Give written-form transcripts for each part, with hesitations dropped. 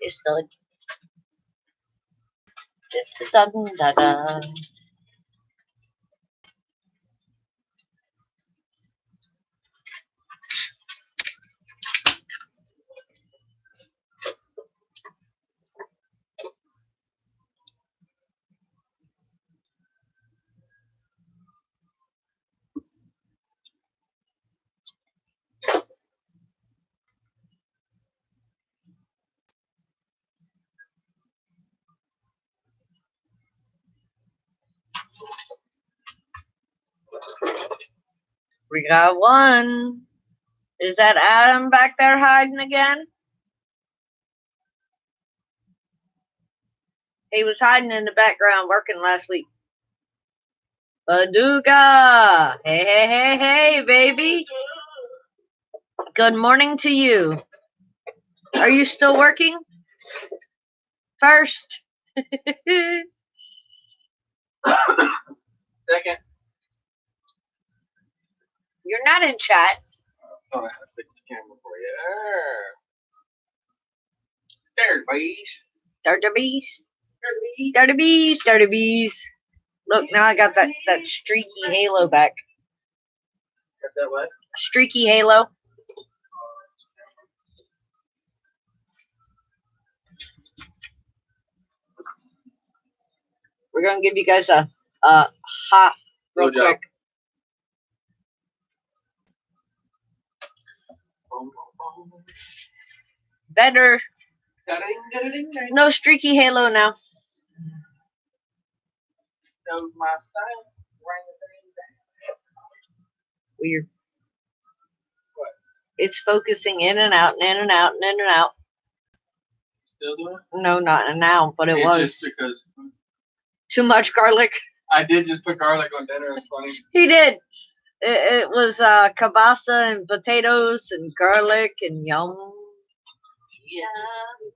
Estoy. Da-da. We got one. Is that Adam back there hiding again? He was hiding in the background working last week. Paducah! Hey, baby. Good morning to you. Are you still working? First. Second. You're not in chat. I thought I had to fix the camera for you. There, bees. Dirty bees. Look, now I got that streaky halo back. Got that what? Streaky halo. We're going to give you guys a hot real quick. Better. No streaky halo now. Weird. What? It's focusing in and out and in and out and in and out. Still doing it? No, not now, but it was. Just because. Too much garlic. I did just put garlic on dinner. It's funny. He did. It was kielbasa and potatoes and garlic and yum.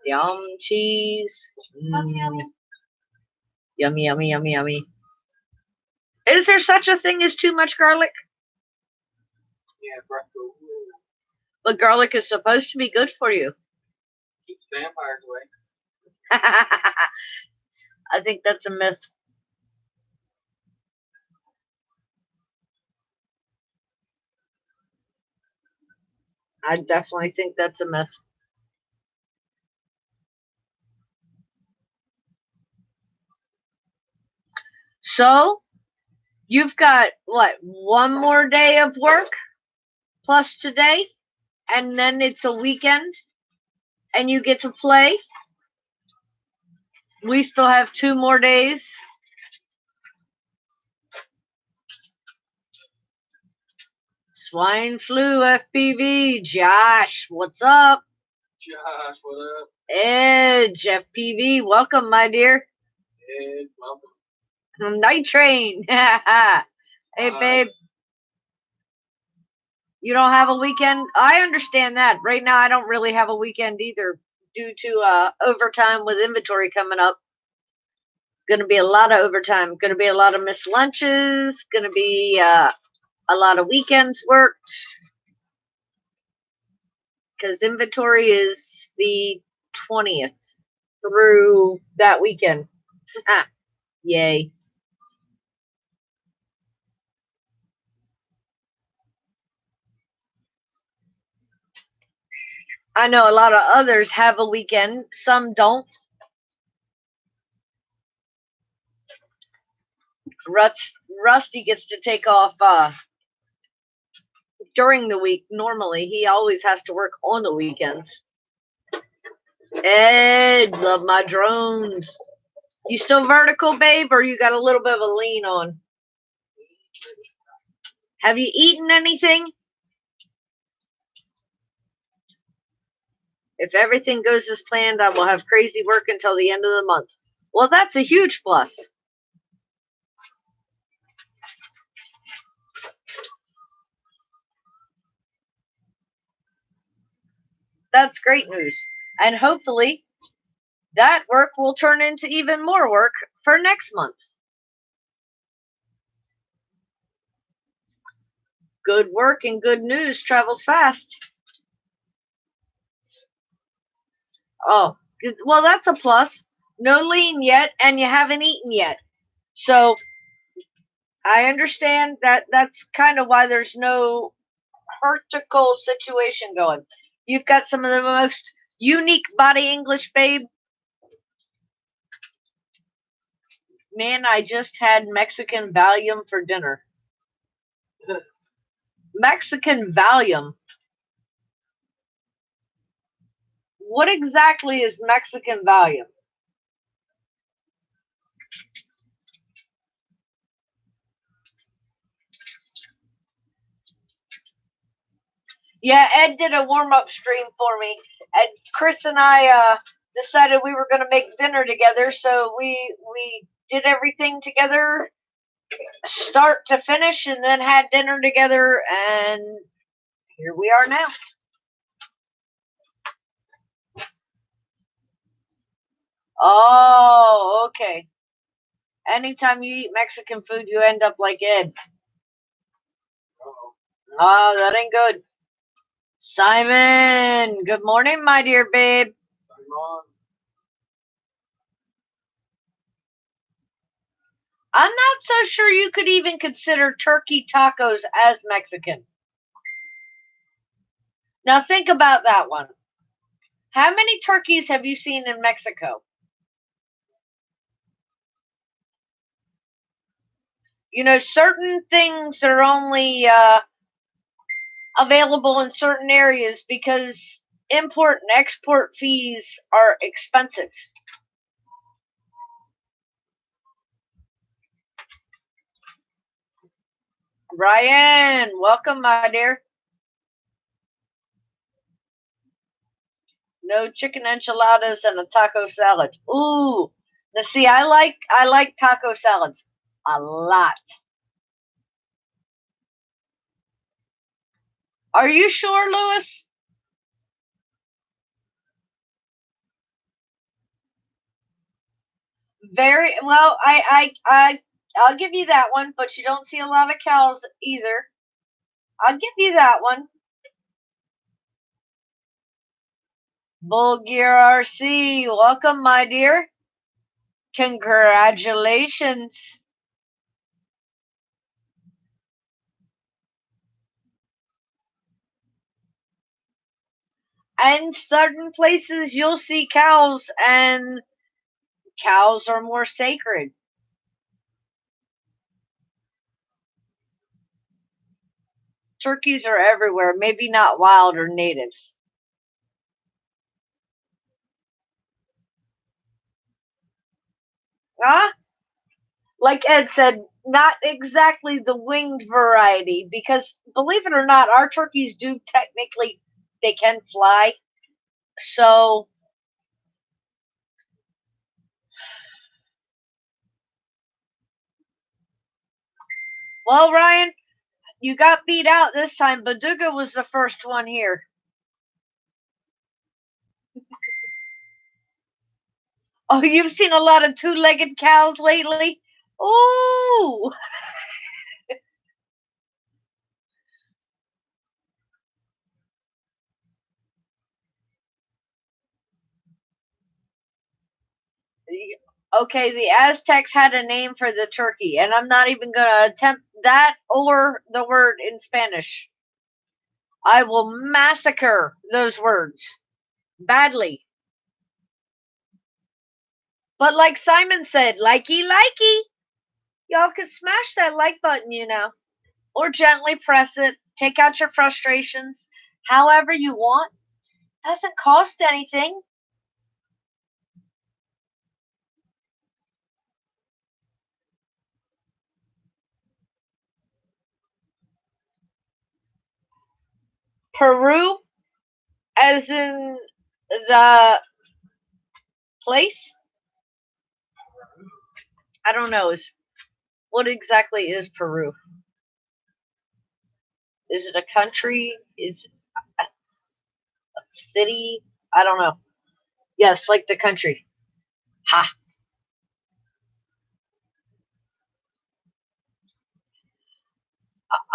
Yum cheese. Yummy, yummy, yummy, yummy. Is there such a thing as too much garlic? Yeah, breakfast. But garlic is supposed to be good for you. Keeps vampires away. I think that's a myth. I definitely think that's a myth. So, you've got, what, one more day of work plus today, and then it's a weekend, and you get to play. We still have 2 more days. Swine flu FPV. Josh, what's up? Josh, what up? Edge FPV, welcome, my dear. Ed, welcome. Night Train. Hey, babe. You don't have a weekend? I understand that. Right now, I don't really have a weekend either due to overtime with inventory coming up. Going to be a lot of overtime. Going to be a lot of missed lunches. Going to be a lot of weekends worked. Because inventory is the 20th through that weekend. Yay. I know a lot of others have a weekend. Some don't. Rusty gets to take off during the week. Normally, he always has to work on the weekends. Ed, love my drones. You still vertical, babe, or you got a little bit of a lean on? Have you eaten anything? If everything goes as planned, I will have crazy work until the end of the month. Well, that's a huge plus. That's great news. And hopefully that work will turn into even more work for next month. Good work and good news travels fast. Oh, well, that's a plus. No lean yet, and you haven't eaten yet. So I understand that that's kind of why there's no vertical situation going. You've got some of the most unique body English, babe. Man, I just had Mexican Valium for dinner. Mexican Valium. What exactly is Mexican Valium? Yeah, Ed did a warm up stream for me. And Chris and I decided we were going to make dinner together, so we did everything together, start to finish, and then had dinner together, and here we are now. Oh, okay. Anytime you eat Mexican food, you end up like Ed. Uh-oh. Oh, that ain't good. Simon, good morning, my dear babe. Simon. I'm not so sure you could even consider turkey tacos as Mexican. Now think about that one. How many turkeys have you seen in Mexico? You know, certain things are only available in certain areas because import and export fees are expensive. Ryan, welcome, my dear. No chicken enchiladas and a taco salad. Ooh, now see, I like taco salads a lot. Are you sure, Lewis? Very well. I'll give you that one, but you don't see a lot of cows either. I'll give you that one. Bulgir RC, welcome, my dear. Congratulations. And certain places you'll see cows, and cows are more sacred. Turkeys are everywhere, maybe not wild or native. Ah, like Ed said, not exactly the winged variety, because believe it or not, our turkeys do technically, they can fly. So, well, Ryan, you got beat out this time. Baduga was the first one here. Oh, you've seen a lot of two-legged cows lately? Ooh. Okay, the Aztecs had a name for the turkey, and I'm not even going to attempt that or the word in Spanish. I will massacre those words badly. But like Simon said, likey, likey. Y'all can smash that like button, you know, or gently press it. Take out your frustrations however you want. Doesn't cost anything. Peru, as in the place? I don't know. What exactly is Peru? Is it a country? Is it a city? I don't know. Yes, like the country. Ha.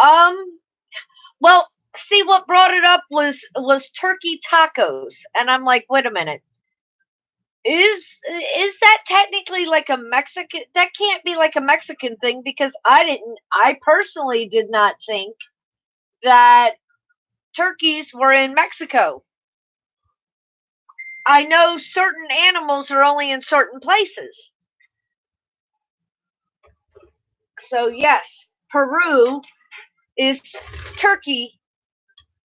Um. Well, see, what brought it up was turkey tacos, and I'm like, wait a minute. Is that technically like a Mexican? That can't be like a Mexican thing because I personally did not think that turkeys were in Mexico. I know certain animals are only in certain places. So yes, Peru is turkey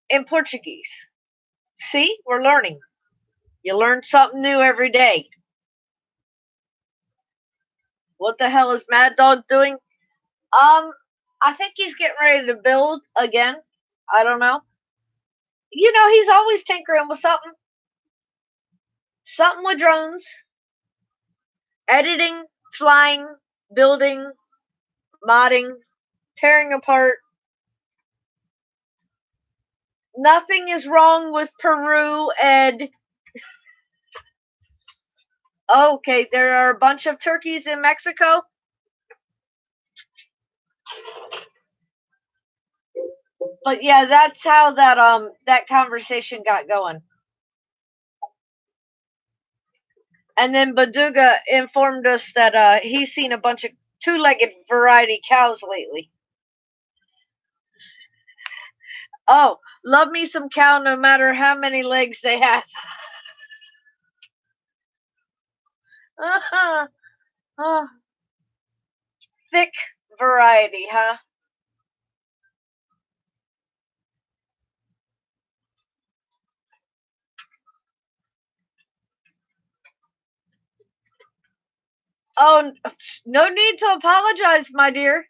in Portuguese. See, we're learning. You learn something new every day. What the hell is Mad Dog doing? I think he's getting ready to build again. I don't know. You know, he's always tinkering with something. Something with drones, editing, flying, building, modding, tearing apart. Nothing is wrong with Peru, Ed. Okay, there are a bunch of turkeys in Mexico. But yeah, that's how that conversation got going. And then Baduga informed us that he's seen a bunch of two-legged variety cows lately. Oh, love me some cow no matter how many legs they have. Oh, thick variety, huh? Oh, no need to apologize, my dear.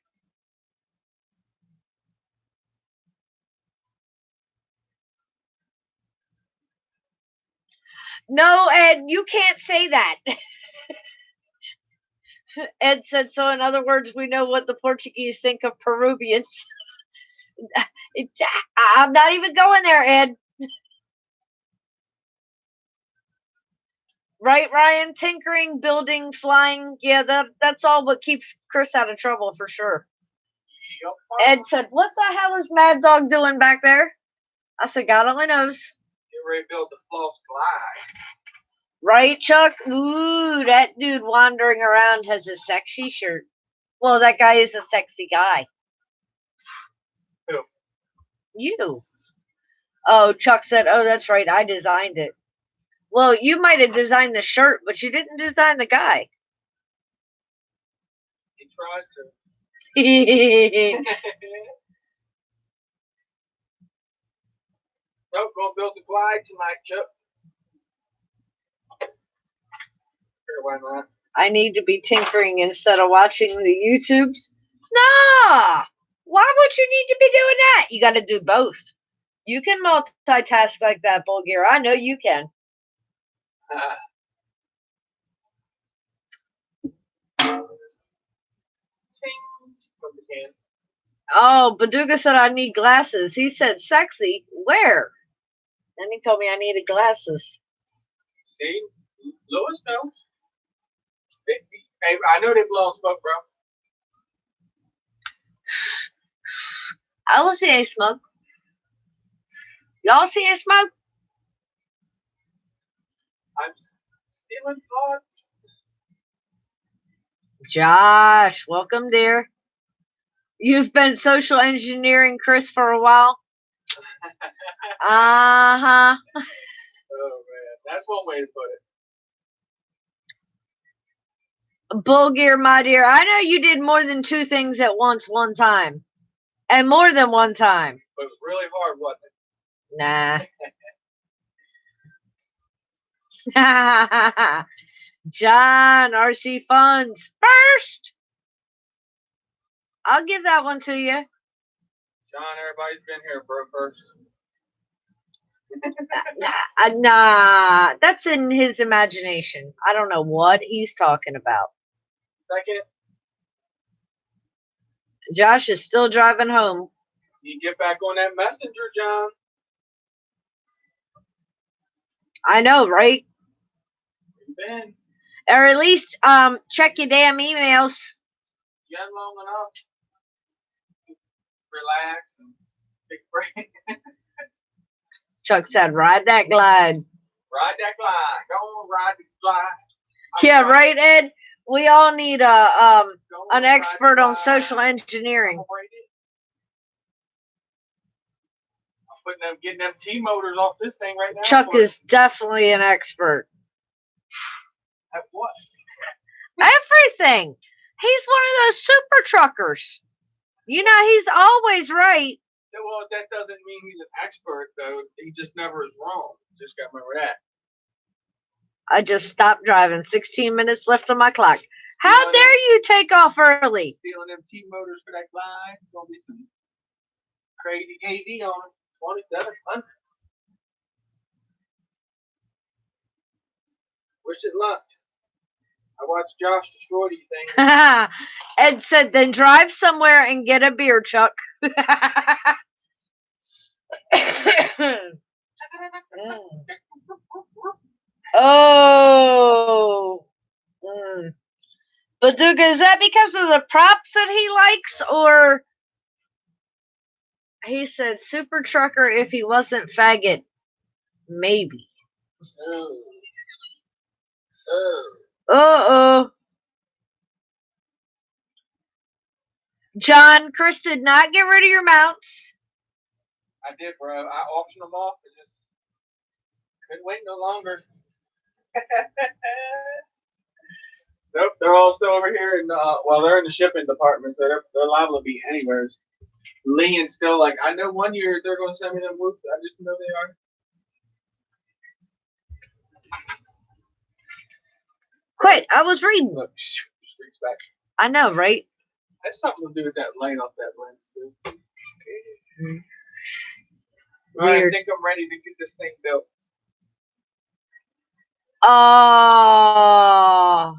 No, Ed, you can't say that. Ed said so. In other words, we know what the Portuguese think of Peruvians. I'm not even going there, Ed. Right, Ryan? Tinkering, building, flying. Yeah, that's all what keeps Chris out of trouble for sure. Ed said, "What the hell is Mad Dog doing back there?" I said, "God only knows." Get ready to build the false flag. Right, Chuck? Ooh, that dude wandering around has a sexy shirt. Well, that guy is a sexy guy. Who? You. Oh, Chuck said, "Oh, that's right. I designed it." Well, you might have designed the shirt, but you didn't design the guy. He tries to. Nope, gonna build the flag tonight, Chip. Sure, why not? I need to be tinkering instead of watching the YouTubes. Nah! Why would you need to be doing that? You gotta do both. You can multitask like that, Bulgir. I know you can. From the can. Oh, Baduga said I need glasses. He said sexy. Where? Then he told me I needed glasses. See? Lewis knows. Hey, I know they blow smoke, bro. I will see a smoke. Y'all see a smoke? I'm stealing thoughts. Josh, welcome, dear. You've been social engineering Chris for a while. Uh-huh. Oh, man. That's one way to put it. Bulgir, my dear, I know you did more than two things at once one time. And more than one time. But it was really hard, wasn't it? Nah. John, RC Funds. First! I'll give that one to you. John, everybody's been here, bro, first. Nah, that's in his imagination. I don't know what he's talking about. Second, Josh is still driving home. you get back on that messenger, John. I know, right? You've been. Or at least check your damn emails. You had long enough. Relax and take a break. Chuck said, ride that glide. Ride that glide. Go on, ride the glide. Yeah, right, Ed? We all need an expert on social engineering. I'm getting them T-motors off this thing right now. Chuck is definitely an expert. At what? Everything. He's one of those super truckers. You know, he's always right. Well, that doesn't mean he's an expert, though. He just never is wrong. Just got to remember that. I just stopped driving. 16 minutes left on my clock. How dare you take off early? Stealing them T-motors for that glide. It's going to be some crazy KD on it. 2,700. Wish it luck. I watched Josh destroy these things. Ed said, then drive somewhere and get a beer, Chuck. Oh. Baduga, is that because of the props that he likes, or he said super trucker if he wasn't faggot? Maybe. Uh-oh. John, Chris did not get rid of your mounts. I did, bro. I auctioned them off and just couldn't wait no longer. Nope, they're all still over here, and well, they're in the shipping department, so they're liable to be anywhere. Lean's still like, I know one year they're going to send me them whoops. I just know they are. Quit! I was reading. Look, streaks back. I know, right? That's something to do with that lane off that lens, too. All right, I think I'm ready to get this thing built. Oh.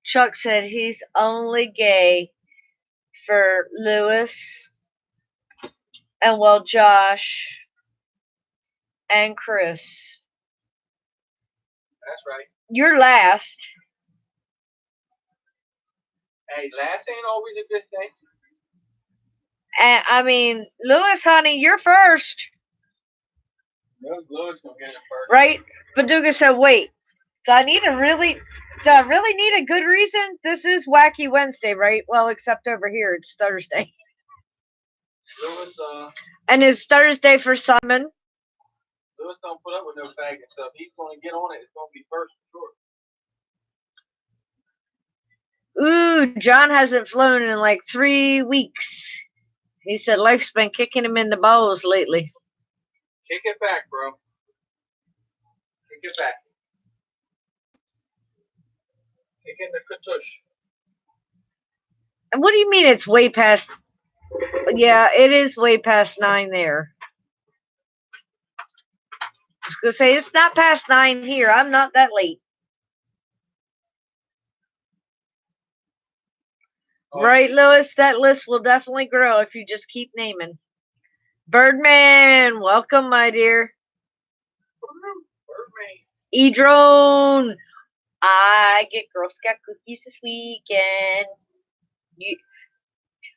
Chuck said he's only gay for Lewis and, well, Josh and Chris. That's right. You're last. Hey, last ain't always a good thing. And I mean, Lewis, honey, you're first. Lewis gonna get it first. Right? Baduga said, wait, do I really need a good reason? This is Wacky Wednesday, right? Well, except over here, it's Thursday. Lewis, and it's Thursday for Simon. Lewis don't put up with no faggot stuff. He's gonna get on it. It's gonna be first for sure. Ooh, John hasn't flown in like 3 weeks. He said life's been kicking him in the balls lately. Kick it back, bro. Kick it back. Kick in the katush. And what do you mean it's way past? Yeah, it is way past 9 there. I was going to say, it's not past 9 here. I'm not that late. Right, Lewis? That list will definitely grow if you just keep naming. Birdman, welcome, my dear. Birdman. E-Drone, I get Girl Scout cookies this weekend.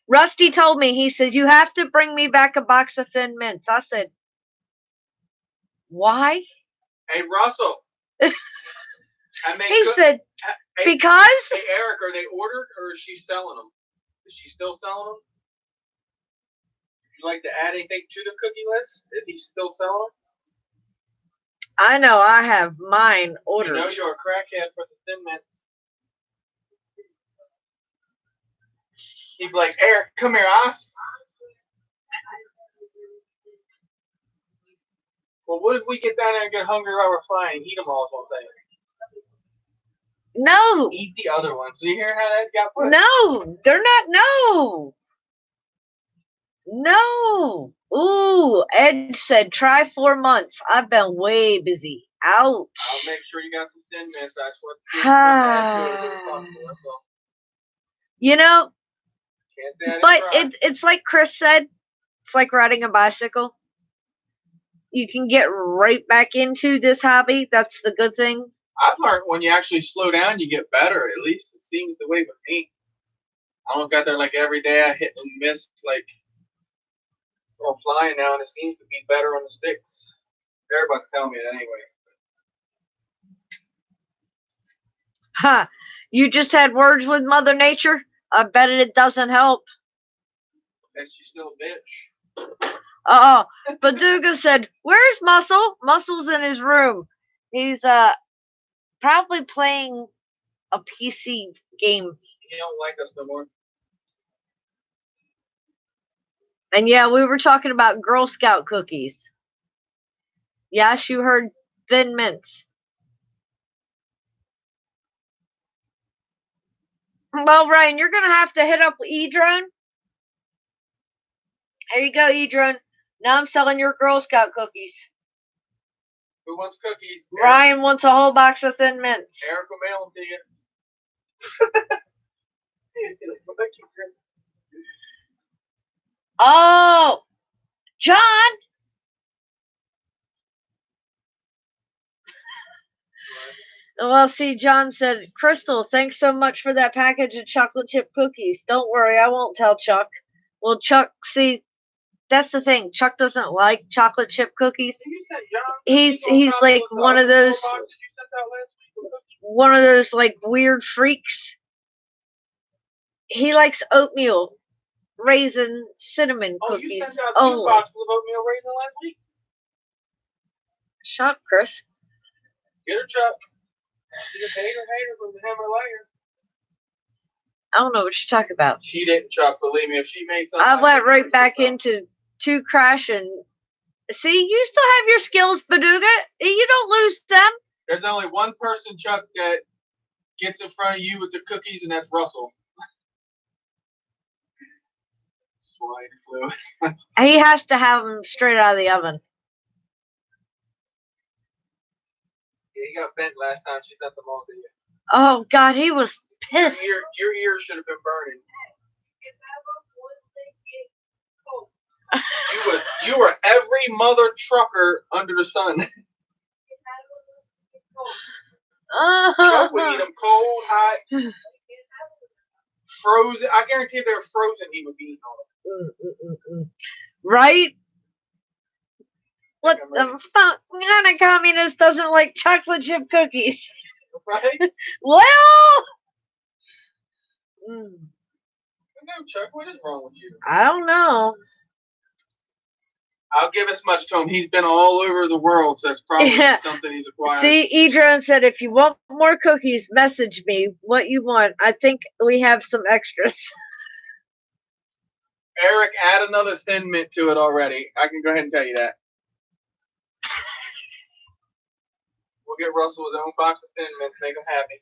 Rusty told me, he said, you have to bring me back a box of Thin Mints. I said, why? Hey, Russell. He said, because? Hey, Eric, are they ordered or is she selling them? Is she still selling them? Would you like to add anything to the cookie list? If he's still selling them? I know I have mine ordered. You know you're a crackhead for the Thin Mints. He's like, Eric, come here, Well, what if we get down there and get hungry while we're flying and eat them all as one thing? No. Eat the other one. So you hear how that got put? No, they're not. No. No. Ooh, Ed said try 4 months. I've been way busy. Ouch. I'll make sure you got some Thin Mints. That's what. You know, Can't say I but didn't try. it's like Chris said. It's like riding a bicycle. You can get right back into this hobby. That's the good thing. I've learned when you actually slow down, you get better. At least it seems the way with me. I don't got there like every day. I hit and miss like going flying now, and it seems to be better on the sticks. Everybody's telling me that anyway. Huh. You just had words with Mother Nature? I bet it doesn't help. And she's still a bitch. Baduga said, "Where's Muscle? Muscle's in his room. He's probably playing a PC game." He don't like us no more. And yeah, we were talking about Girl Scout cookies. Yes, you heard Thin Mints. Well, Ryan, you're gonna have to hit up Edrone. Here you go, Edrone. Now I'm selling your Girl Scout cookies. Who wants cookies? Ryan wants a whole box of Thin Mints. Eric will mail them to you. Oh, John. Well, see, John said, "Crystal, thanks so much for that package of chocolate chip cookies. Don't worry, I won't tell Chuck." Well, Chuck, see, that's the thing. Chuck doesn't like chocolate chip cookies. He's like one of those like weird freaks. He likes oatmeal, raisin, cinnamon cookies. You sent out 2 boxes of oatmeal raisin last week? Shut up, Chris. Get her, Chuck. She's a hater from the Himalaya. I don't know what you're talking about. She didn't, Chuck. Believe me, if she made something. I went right back into 2 Crash and see, you still have your skills, Baduga. You don't lose them. There's only one person, Chuck, that gets in front of you with the cookies, and that's Russell. Swine flu. He has to have them straight out of the oven. Yeah, he got bent last time she sent them all to you. Oh, God, he was pissed. Your ear should have been burning. You were every mother trucker under the sun. Chuck would eat them cold, hot, frozen. I guarantee if they were frozen, he would be eating them. Right? What the fuck kind of communist doesn't like chocolate chip cookies? Right? Well, no, Chuck, what is wrong with you? I don't know. I'll give as much to him. He's been all over the world, so that's probably something he's acquired. See, Edrone said, "If you want more cookies, message me what you want. I think we have some extras." Eric, add another Thin Mint to it already. I can go ahead and tell you that. We'll get Russell his own box of Thin Mints, make him happy.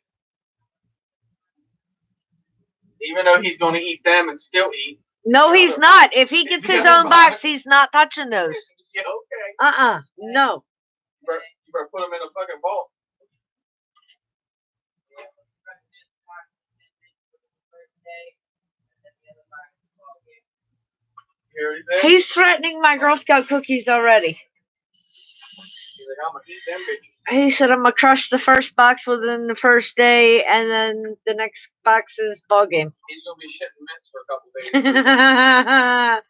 Even though he's going to eat them and still eat. No, he's not. If he gets his own box, he's not touching those. Yeah, okay. No. You better put them in a fucking vault. He's threatening my Girl Scout cookies already. He's like, I'm going to eat them bitches. He said, "I'm going to crush the first box within the first day, and then the next box is ball game." He's going to be shitting mints for a couple days.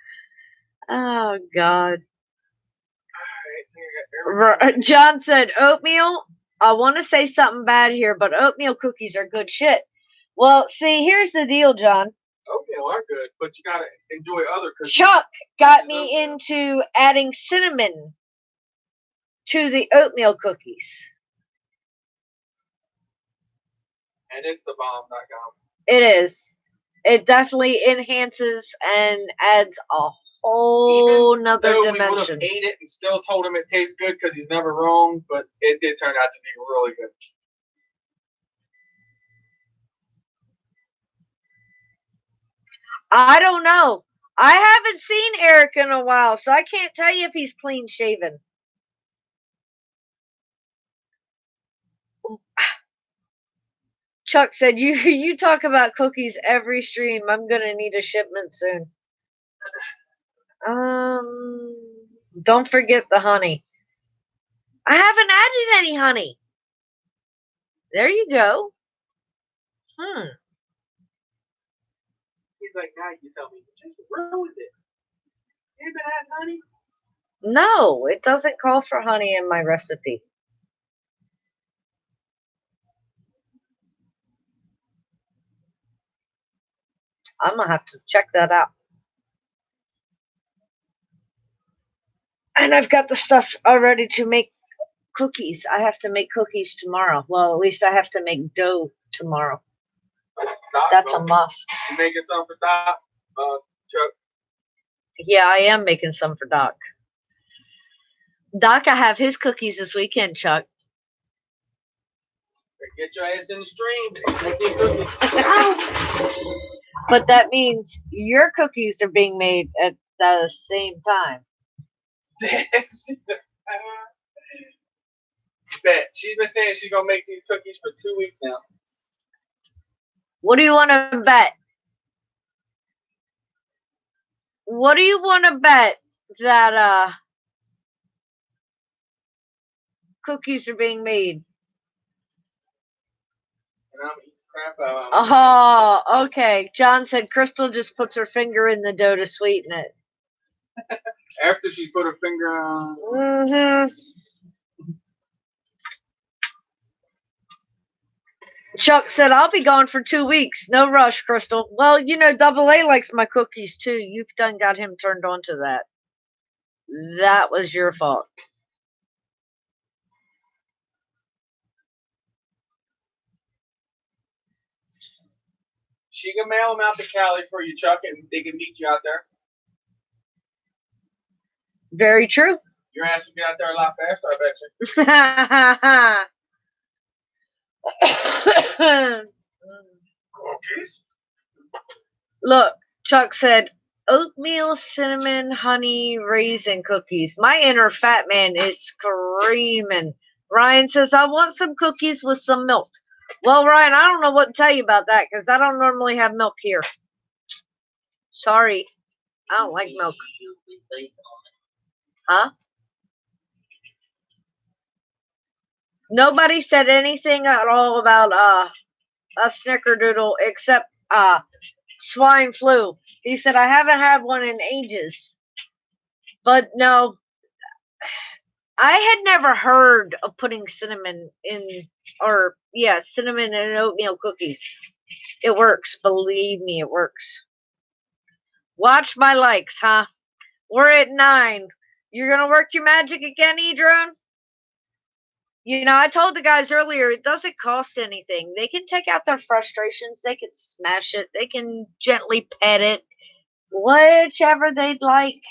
Oh, God. Right, John said, "Oatmeal, I want to say something bad here, but oatmeal cookies are good shit." Well, see, here's the deal, John. Oatmeal are good, but you got to enjoy other cookies. Chuck got me into adding cinnamon to the oatmeal cookies. And it's the bomb.com. It is. It definitely enhances and adds a whole nother dimension. We would have ate it and still told him it tastes good because he's never wrong, but it did turn out to be really good. I don't know. I haven't seen Eric in a while, so I can't tell you if he's clean shaven. Chuck said, you talk about cookies every stream. I'm going to need a shipment soon. Don't forget the honey. I haven't added any honey. There you go. He's like, now you tell me. You just ruined it. You been having honey? No, it doesn't call for honey in my recipe. I'm gonna have to check that out. And I've got the stuff already to make cookies. I have to make cookies tomorrow. Well, at least I have to make dough tomorrow. Doc, That's a must. You making something for Doc? Chuck? Yeah, I am making some for Doc. Doc, I have his cookies this weekend, Chuck. Get your ass in the stream. Make these cookies. But that means your cookies are being made at the same time. Bet. She's been saying she's gonna make these cookies for 2 weeks now. What do you want to bet? What do you want to bet that cookies are being made? And I'm eating crap out of them. Oh, okay. John said Crystal just puts her finger in the dough to sweeten it. After she put her finger on. Mm-hmm. Chuck said, I'll be gone for 2 weeks. No rush, Crystal. Well, you know, Double A likes my cookies too. You've done got him turned on to that. That was your fault. She can mail them out to Cali for you, Chuck, and they can meet you out there. Very true. Your ass will get out there a lot faster, I bet you. Cookies? Look, Chuck said, oatmeal, cinnamon, honey, raisin cookies. My inner fat man is screaming. Ryan says, I want some cookies with some milk. Well, Ryan, I don't know what to tell you about that because I don't normally have milk here. Sorry. I don't like milk. Huh? Nobody said anything at all about a snickerdoodle except swine flu. He said, I haven't had one in ages. But no, I had never heard of putting cinnamon in, cinnamon in oatmeal cookies. It works. Believe me, it works. Watch my likes, huh? We're at 9. You're going to work your magic again, E-Drone? You know, I told the guys earlier, it doesn't cost anything. They can take out their frustrations. They can smash it. They can gently pet it. Whichever they'd like.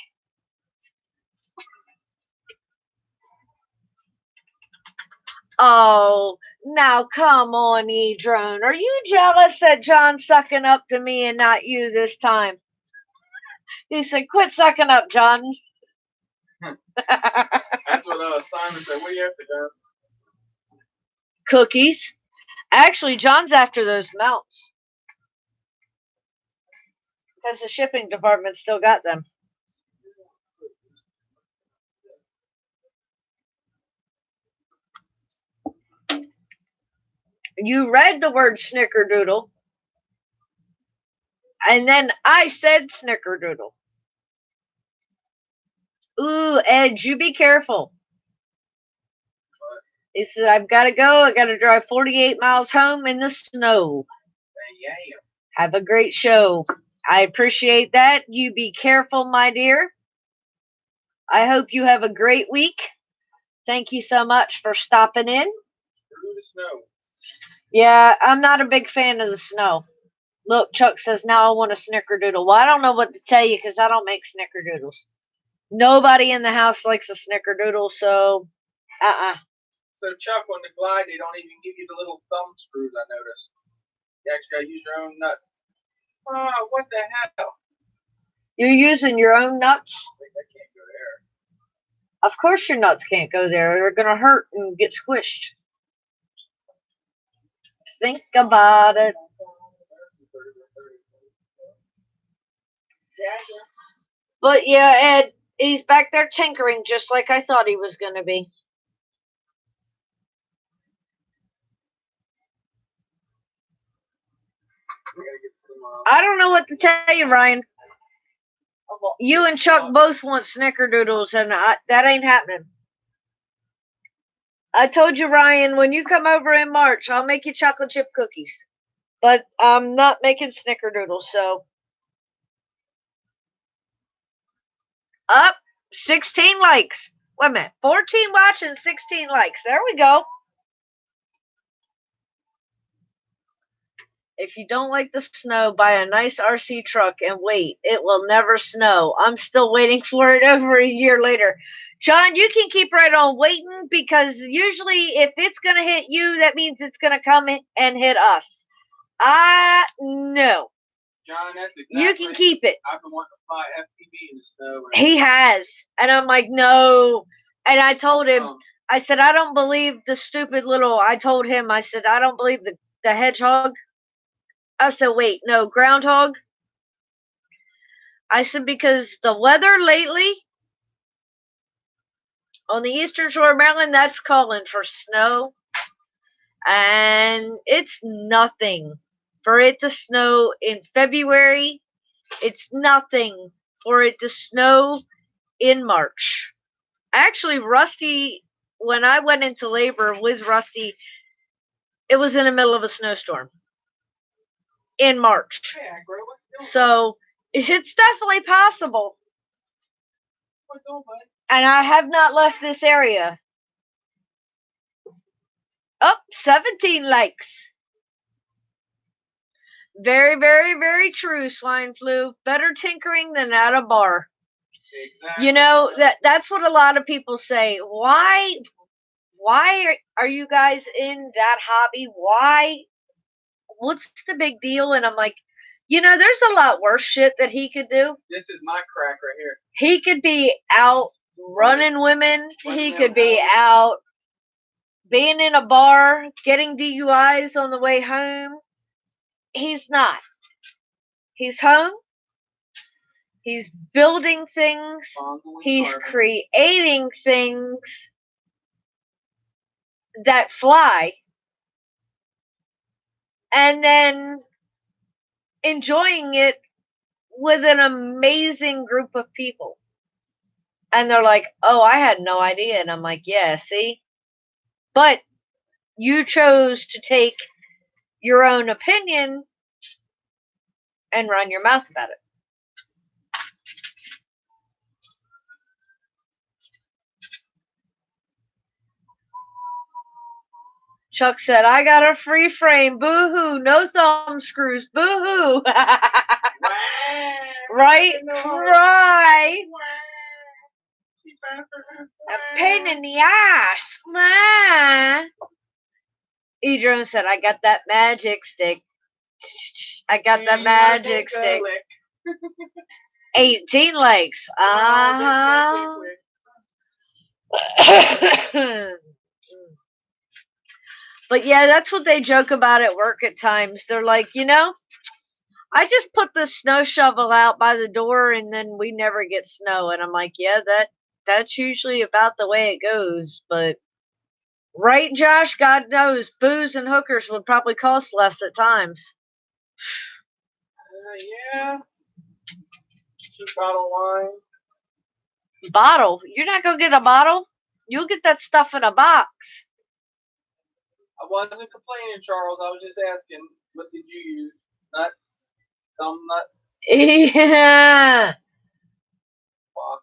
Oh, now come on, E-Drone. Are you jealous that John's sucking up to me and not you this time? He said, quit sucking up, John. That's what Simon said. What do you have to do? Cookies. Actually, John's after those mounts. Because the shipping department still got them. You read the word snickerdoodle. And then I said snickerdoodle. Ooh, Ed, you be careful. He said, I've got to go. I got to drive 48 miles home in the snow. Yeah. Have a great show. I appreciate that. You be careful, my dear. I hope you have a great week. Thank you so much for stopping in. Through the snow. Yeah, I'm not a big fan of the snow. Look, Chuck says, now I want a snickerdoodle. Well, I don't know what to tell you because I don't make snickerdoodles. Nobody in the house likes a snickerdoodle, so So, Chuck, on the glide, they don't even give you the little thumb screws, I noticed. You actually got to use your own nuts. Oh, what the hell? You're using your own nuts? I can't go there. Of course your nuts can't go there. They're going to hurt and get squished. Think about it. But yeah, Ed, he's back there tinkering just like I thought he was going to be. I don't know what to tell you, Ryan. You and Chuck both want snickerdoodles, and that ain't happening. I told you, Ryan, when you come over in March, I'll make you chocolate chip cookies. But I'm not making snickerdoodles, so. Up, 16 likes. Wait a minute, 14 watching, 16 likes. There we go. If you don't like the snow, buy a nice RC truck and wait. It will never snow. I'm still waiting for it over a year later. John, you can keep right on waiting because usually if it's going to hit you, that means it's going to come and hit us. No. John, that's exactly. You can keep it. I've been wanting to fly FPV in the snow. Right? He has. And I'm like, no. And I told him, I said, I don't believe the stupid little, I told him, I said, I don't believe the hedgehog. I said, wait, no, groundhog? I said, because the weather lately on the eastern shore of Maryland, that's calling for snow. And it's nothing for it to snow in February. It's nothing for it to snow in March. Actually, Rusty, when I went into labor with Rusty, it was in the middle of a snowstorm in March. So it's definitely possible. And I have not left this area. Oh, 17 likes. Very, very, very true, swine flu. Better tinkering than at a bar. Exactly. You know, that's what a lot of people say. Why are you guys in that hobby? Why? What's the big deal? And I'm like, you know, there's a lot worse shit that he could do. This is my crack right here. He could be out running women. He could be out being in a bar, getting DUIs on the way home. He's not. He's home. He's building things. He's creating things that fly. And then enjoying it with an amazing group of people. And they're like, oh, I had no idea. And I'm like, yeah, see? But you chose to take your own opinion and run your mouth about it. Chuck said, I got a free frame. Boo-hoo. No thumb screws. Boo-hoo. Right? Cry. A pain in the ass. Edron said, I got that magic stick. I got that magic stick. 18 likes. But yeah, that's what they joke about at work at times. They're like, you know, I just put the snow shovel out by the door and then we never get snow. And I'm like, yeah, that's usually about the way it goes. But right, Josh, God knows, booze and hookers would probably cost less at times. Yeah. Cheap bottle wine. Bottle? You're not going to get a bottle? You'll get that stuff in a box. I wasn't complaining, Charles. I was just asking, what did you use? Nuts? Some nuts? Yeah.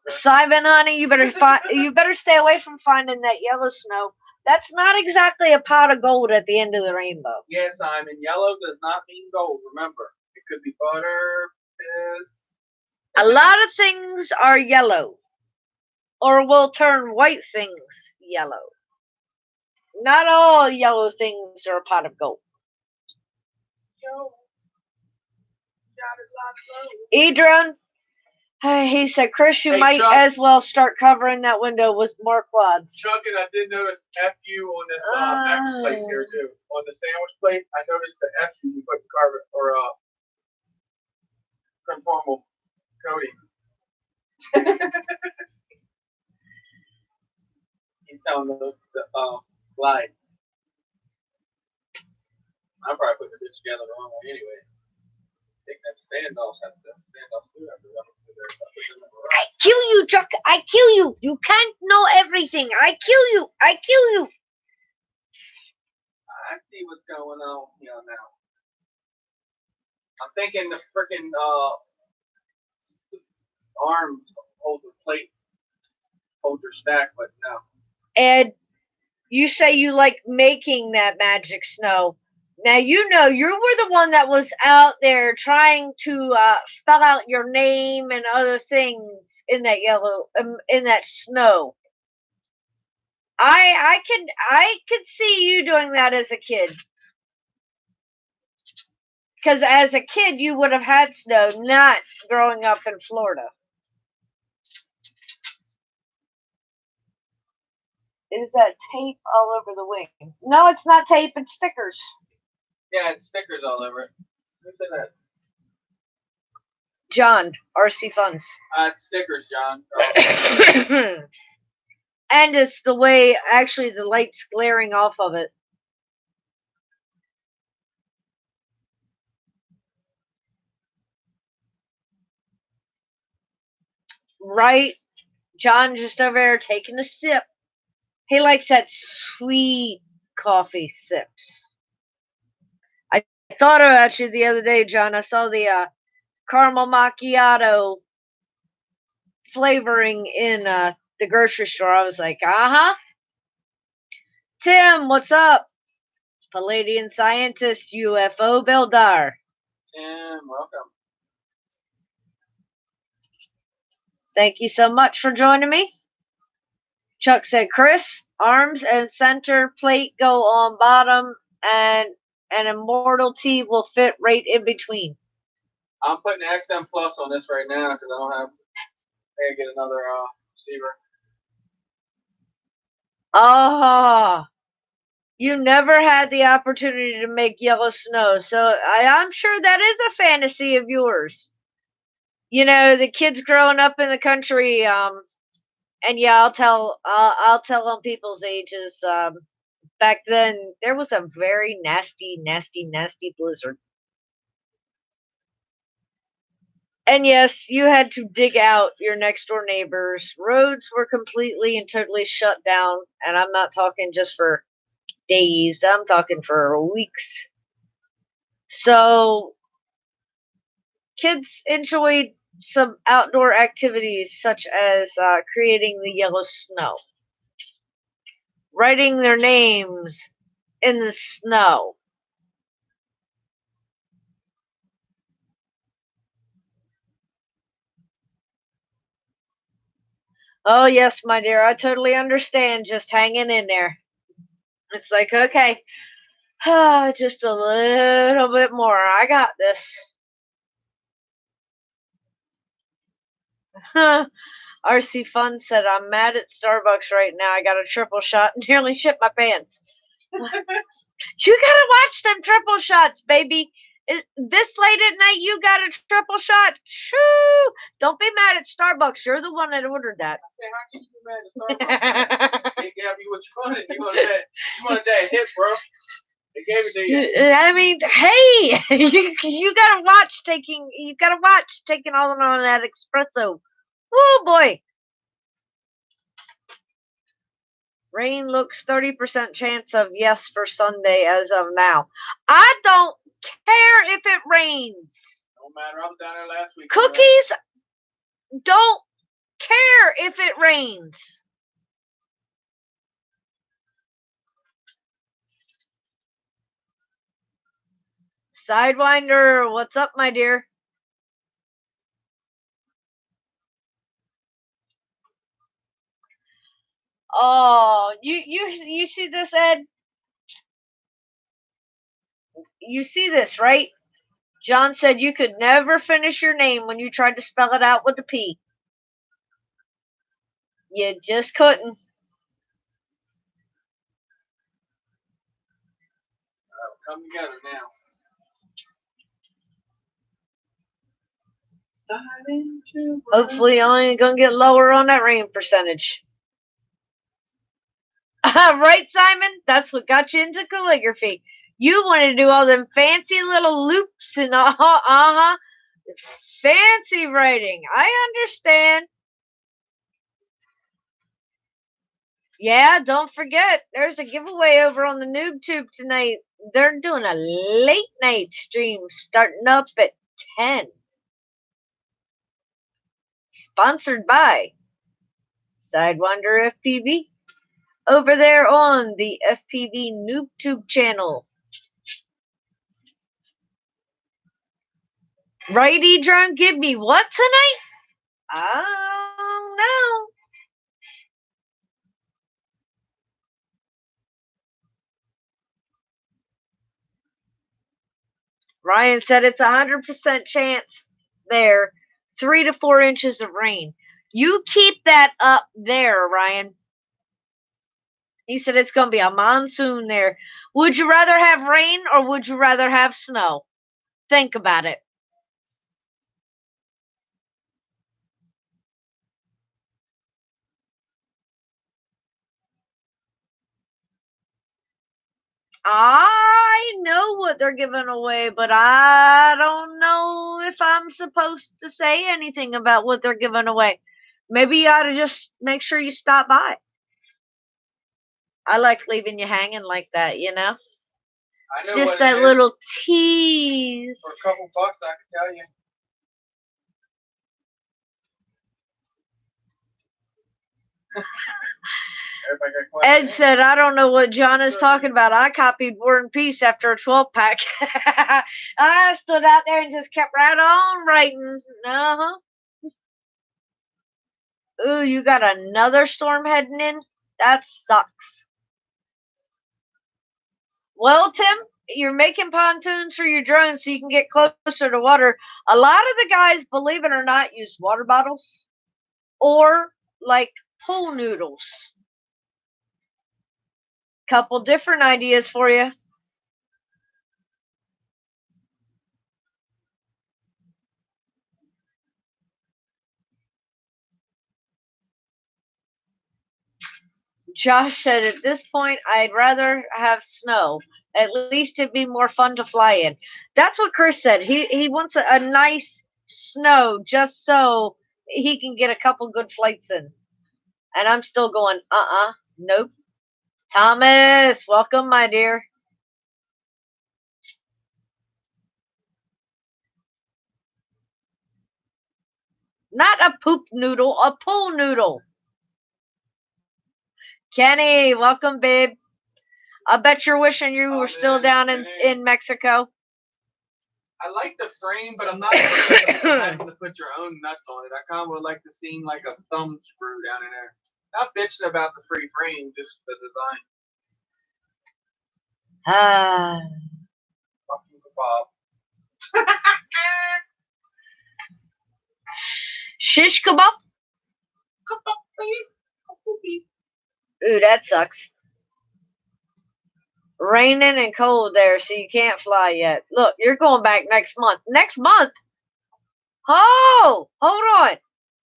Simon, honey, you better stay away from finding that yellow snow. That's not exactly a pot of gold at the end of the rainbow. Yes, Simon. Yellow does not mean gold. Remember, it could be butter, piss. A lot of things are yellow, or will turn white things yellow. Not all yellow things are a pot of gold. Edron, he said, Chris, you might Chuck, as well start covering that window with more quads. Chuck, and I did notice FU on this X plate here, too. On the sandwich plate, I noticed the FU you put carbon or conformal coating. He's telling the glide. I'm probably putting the bitch together the wrong way anyway. I think that standoffs have to standoffs too have to run through I kill you, Chuck. I kill you. You can't know everything. I kill you. I kill you. I see what's going on here now. I'm thinking the freaking arms hold the plate holder stack, but no. And you say you like making that magic snow. Now you know you were the one that was out there trying to spell out your name and other things in that in that snow. I could see you doing that as a kid. Because as a kid you would have had snow, not growing up in Florida. Is that tape all over the wing? No, it's not tape, it's stickers. Yeah, it's stickers all over it. Who said that? John, RC Funds. It's stickers, John. And it's the way, actually, the light's glaring off of it. Right? John just over there taking a sip. He likes that sweet coffee sips. I thought about you the other day, John. I saw the caramel macchiato flavoring in the grocery store. I was like, uh-huh. Tim, what's up? Palladian scientist, UFO builder. Tim, welcome. Thank you so much for joining me. Chuck said, Chris, arms and center plate go on bottom, and an immortal T will fit right in between. I'm putting XM Plus on this right now because I don't have. I gotta get another receiver. Oh, you never had the opportunity to make yellow snow, so I'm sure that is a fantasy of yours. You know, the kids growing up in the country, and yeah, I'll tell on people's ages. Back then, there was a very nasty blizzard. And yes, you had to dig out your next door neighbors. Roads were completely and totally shut down, and I'm not talking just for days, I'm talking for weeks. So, kids enjoyed some outdoor activities such as creating the yellow snow, writing their names in the snow. Oh, yes, my dear, I totally understand just hanging in there. It's like, okay, just a little bit more. I got this. RC Fun said, I'm mad at Starbucks right now. I got a triple shot and nearly shit my pants. You gotta watch them triple shots, baby. This late at night, you got a triple shot. Shoo! Don't be mad at Starbucks. You're the one that ordered that. I say, how can you be mad at Starbucks? They gave you what you wanted. You wanted that hit, bro. They gave it to you. I mean, hey, you gotta watch taking all in on that espresso. Oh boy. Rain looks 30% chance of yes for Sunday as of now. I don't care if it rains. No matter, I was down there last week. Cookies don't care if it rains. Sidewinder, what's up, my dear? Oh, you see this, Ed? You see this, right? John said you could never finish your name when you tried to spell it out with a P. You just couldn't. Come together now. Hopefully, only gonna get lower on that rain percentage. Right, Simon? That's what got you into calligraphy. You wanted to do all them fancy little loops and Fancy writing. I understand. Yeah, don't forget, there's a giveaway over on the NoobTube tonight. They're doing a late night stream starting up at 10. Sponsored by Sidewinder FPV over there on the FPV NoobTube channel. Righty Drunk, give me what tonight? I don't know. Ryan said it's 100% chance there. 3 to 4 inches of rain. You keep that up there, Ryan. He said it's going to be a monsoon there. Would you rather have rain or would you rather have snow? Think about it. I know what they're giving away, but I don't know if I'm supposed to say anything about what they're giving away. Maybe you ought to just make sure you stop by. I like leaving you hanging like that, you know? I know Just what it that is. little tease. For a couple bucks, I can tell you. Ed said, I don't know what John is talking about. I copied War and Peace after a 12-pack. I stood out there and just kept right on writing. Uh-huh. Ooh, you got another storm heading in? That sucks. Well, Tim, you're making pontoons for your drone so you can get closer to water. A lot of the guys, believe it or not, use water bottles or like pool noodles. Couple different ideas for you. Josh said, at this point, I'd rather have snow. At least it'd be more fun to fly in. That's what Chris said. He wants a nice snow just so he can get a couple good flights in. And I'm still going, nope. Thomas, welcome, my dear. Not a poop noodle, a pool noodle. Kenny, welcome, babe. I bet you're wishing you were still down in Mexico. I like the frame, but I'm not having to put your own nuts on it. I kind of would like to see like a thumb screw down in there. Not bitching about the free frame, just the design. Fucking kebab. Shish kebab? Ooh, that sucks. Raining and cold there, so you can't fly yet. Look, you're going back next month. Next month? Oh, hold on.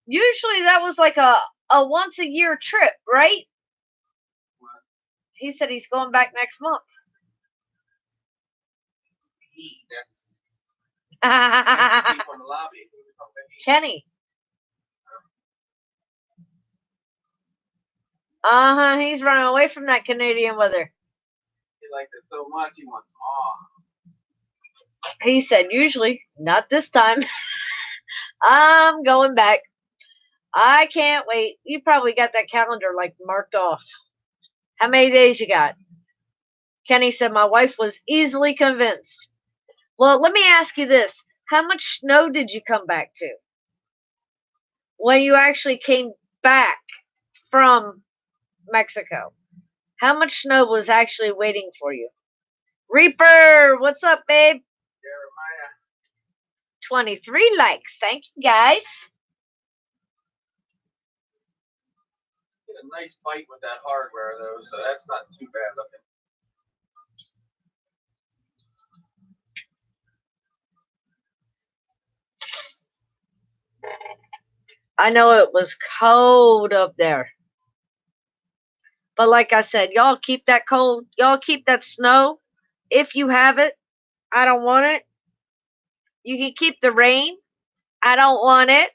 Usually that was like a once a year trip, right? What? He said he's going back next month. That's from the lobby. Kenny. He's running away from that Canadian weather. He liked it so much, he wants more. He said, usually, not this time. I'm going back. I can't wait. You probably got that calendar like marked off. How many days you got? Kenny said, my wife was easily convinced. Well, let me ask you this. How much snow did you come back to? When you actually came back from Mexico, how much snow was actually waiting for you? Reaper, what's up, babe? Jeremiah. 23 likes. Thank you, guys. Get a nice fight with that hardware, though, so that's not too bad looking. I know it was cold up there. But like I said, y'all keep that cold. Y'all keep that snow. If you have it, I don't want it. You can keep the rain. I don't want it.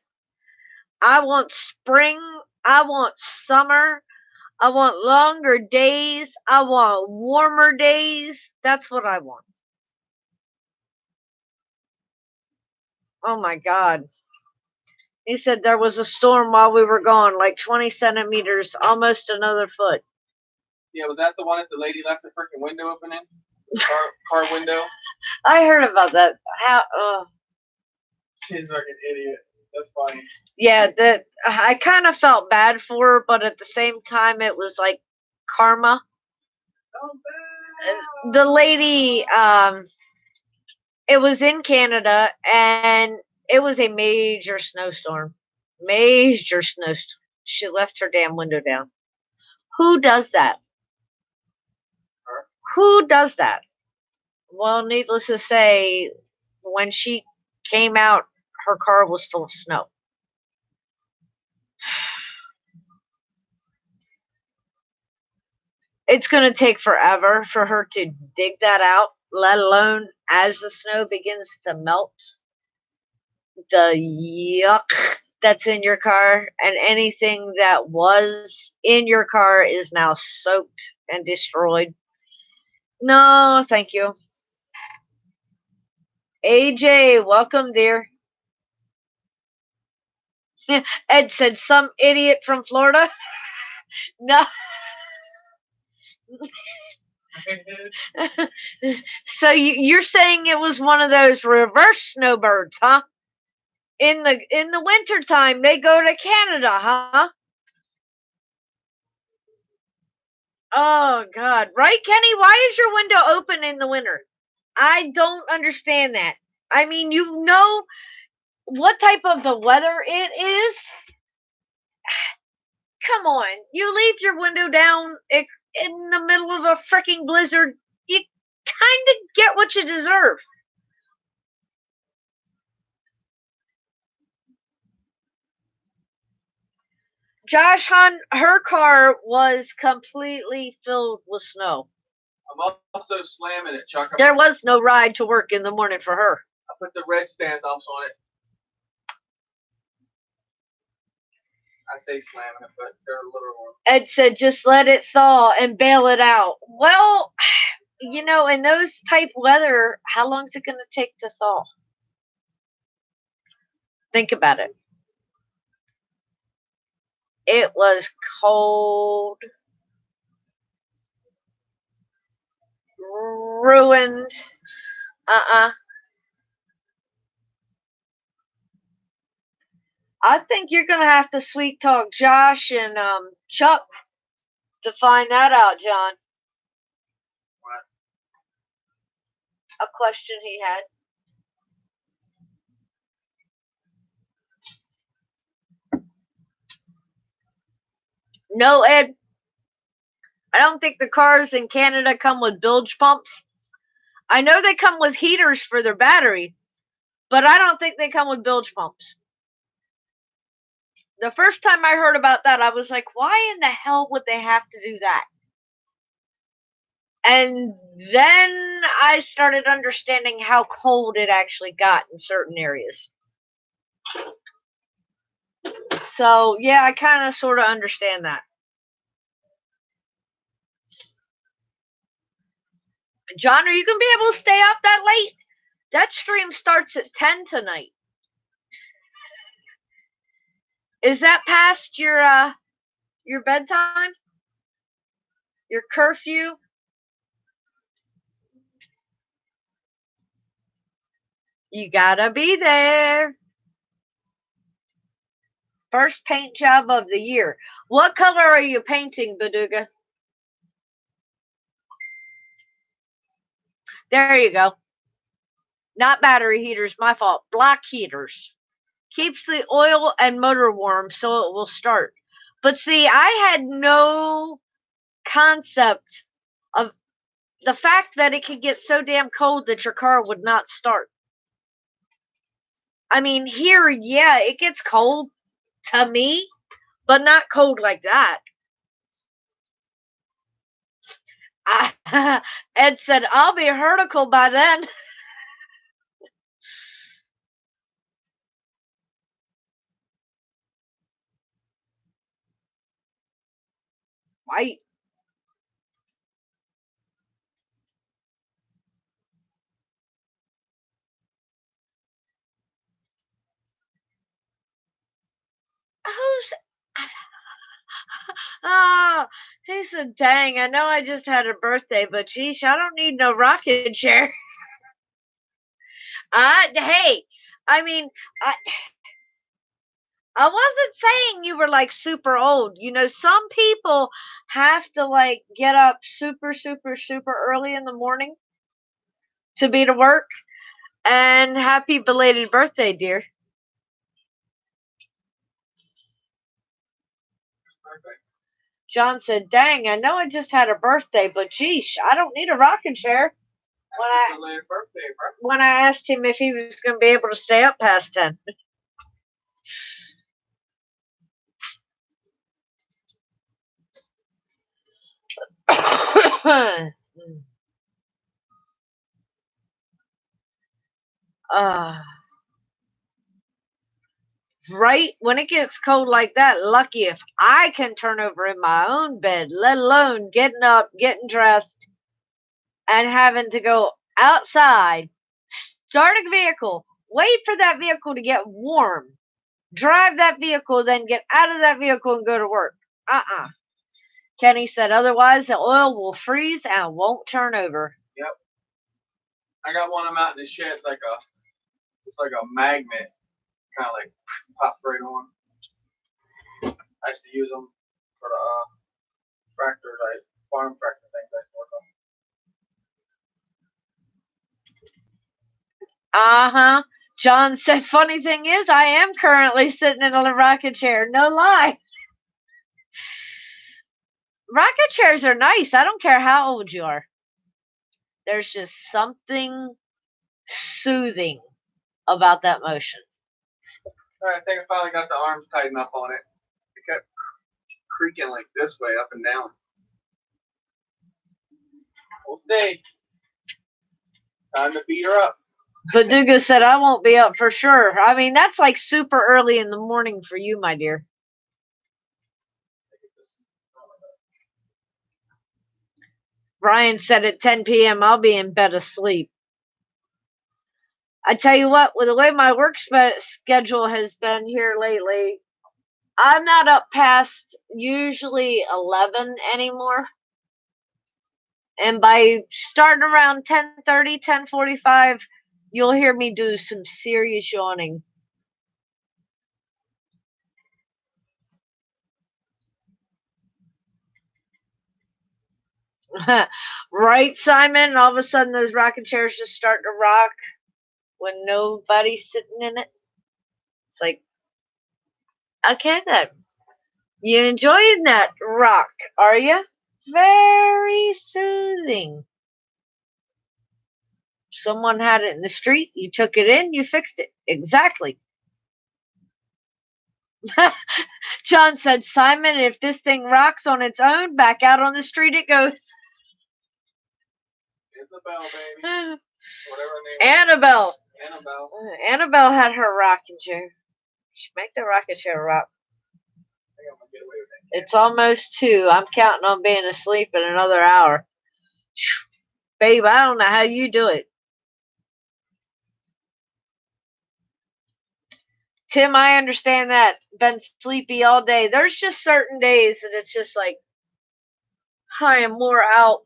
I want spring. I want summer. I want longer days. I want warmer days. That's what I want. Oh my God. He said there was a storm while we were gone, like 20 centimeters, almost another foot. Yeah, was that the one that the lady left the freaking window open in? Car window? I heard about that. How? She's like an idiot. That's funny. Yeah, that I kind of felt bad for her, but at the same time, it was like karma. The lady, it was in Canada, and it was a major snowstorm. Major snowstorm. She left her damn window down. Who does that? Her. Who does that? Well, needless to say, when she came out, her car was full of snow. It's going to take forever for her to dig that out, let alone as the snow begins to melt, the yuck that's in your car, and anything that was in your car is now soaked and destroyed. No, thank you. AJ, welcome, dear. Ed said, some idiot from Florida. No. So you're saying it was one of those reverse snowbirds, huh? In the wintertime, they go to Canada, huh? Oh God, right, Kenny? Why is your window open in the winter? I don't understand that. I mean, you know what type of the weather it is. Come on, you leave your window down in the middle of a freaking blizzard. You kind of get what you deserve. Josh Hunt, her car was completely filled with snow. I'm also slamming it, Chuck. There was no ride to work in the morning for her. I put the red standoffs on it. I say slamming it, but they're a little more. Ed said, just let it thaw and bail it out. Well, you know, in those type weather, how long is it going to take to thaw? Think about it. It was cold, ruined. I think you're going to have to sweet talk Josh and Chuck to find that out, John. What? A question he had. No, Ed. I don't think the cars in Canada come with bilge pumps. I know they come with heaters for their battery, but I don't think they come with bilge pumps. The first time I heard about that, I was like, why in the hell would they have to do that? And then I started understanding how cold it actually got in certain areas. So, yeah, I kind of sort of understand that. John, are you going to be able to stay up that late? That stream starts at 10 tonight. Is that past your bedtime? Your curfew? You gotta be there. First paint job of the year. What color are you painting, Baduga? There you go. Not battery heaters, my fault. Block heaters. Keeps the oil and motor warm so it will start. But see, I had no concept of the fact that it could get so damn cold that your car would not start. I mean, here, yeah, it gets cold to me, but not cold like that. Ed said, I'll be vertical by then. Right. Who's oh, he said, dang, I know I just had a birthday, but geesh, I don't need no rocking chair. Hey, I mean, I I wasn't saying you were like super old. You know, some people have to like get up super, super, super early in the morning to be to work. And happy belated birthday, dear. Perfect. John said, dang, I know I just had a birthday, but geesh, I don't need a rocking chair. Happy belated birthday, bro. When I asked him if he was going to be able to stay up past 10. uh, right when it gets cold like that, lucky if I can turn over in my own bed, let alone getting up, getting dressed, and having to go outside, start a vehicle, wait for that vehicle to get warm, drive that vehicle, then get out of that vehicle and go to work. Kenny said otherwise the oil will freeze and won't turn over. Yep. I got one of them out in the shed. It's like a magnet, kind of like pops right on. I used to use them for the tractors, farm tractor things I used to work on. John said, funny thing is, I am currently sitting in a rocket chair. No lie. Rocket chairs are nice. I don't care how old you are. There's just something soothing about that motion. All right, I think I finally got the arms tightened up on it. It kept creaking like this way, up and down. We'll see. Time to beat her up. Baduga said, I won't be up for sure. I mean, that's like super early in the morning for you, my dear. Brian said at 10 p.m. I'll be in bed asleep. I tell you what, with the way my work schedule has been here lately, I'm not up past usually 11 anymore. And by starting around 10:30, 10:45, you'll hear me do some serious yawning. Right, Simon? All of a sudden, those rocking chairs just start to rock when nobody's sitting in it. It's like, okay then. You enjoying that rock, are you? Very soothing. Someone had it in the street, you took it in, you fixed it. Exactly. John said, Simon, if this thing rocks on its own, back out on the street it goes. Isabel, baby. Whatever her name Annabelle. Annabelle. Annabelle had her rocking chair. She make the rocking chair rock. I think I'm gonna get away with it. It's almost 2. I'm counting on being asleep in another hour. Babe, I don't know how you do it. Tim, I understand that. Been sleepy all day. There's just certain days that it's just like, I am more out.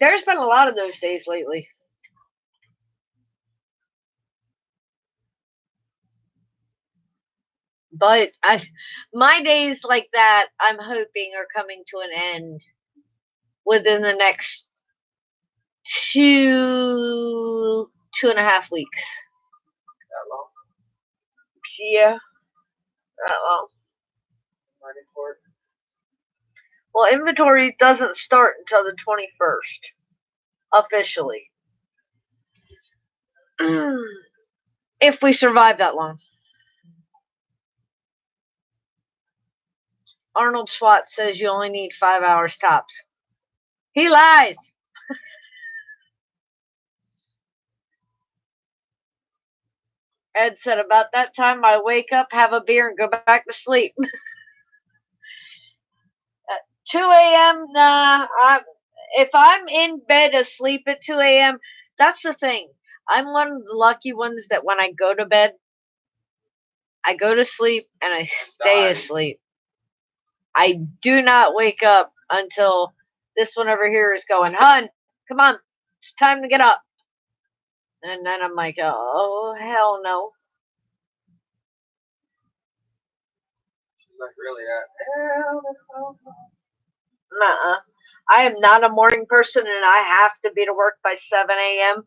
There's been a lot of those days lately. But my days like that, I'm hoping are coming to an end within the next 2.5 weeks. That long? Yeah, that long. Ready for it? Well, inventory doesn't start until the 21st, officially. If we survive that long. Arnold Swat says you only need 5 hours tops. He lies. Ed said, about that time I wake up, have a beer, and go back to sleep. 2 a.m. Nah. If I'm in bed asleep at 2 a.m., that's the thing. I'm one of the lucky ones that when I go to bed, I go to sleep and I stay asleep. I do not wake up until this one over here is going, "Hun, come on, it's time to get up." And then I'm like, "Oh, hell no." She's like, really that? Hell no. Nuh-uh. I am not a morning person and I have to be to work by 7 a.m.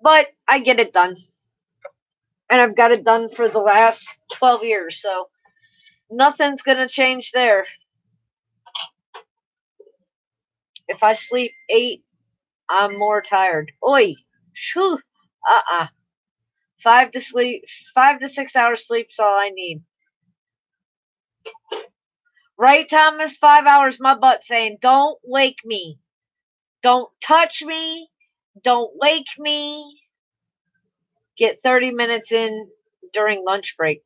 But I get it done. And I've got it done for the last 12 years, so nothing's going to change there. If I sleep 8, I'm more tired. Oi, shoo, 5 to 6 hours sleep's all I need. Right, Thomas? 5 hours, my butt saying, "Don't wake me. Don't touch me. Don't wake me." Get 30 minutes in during lunch break.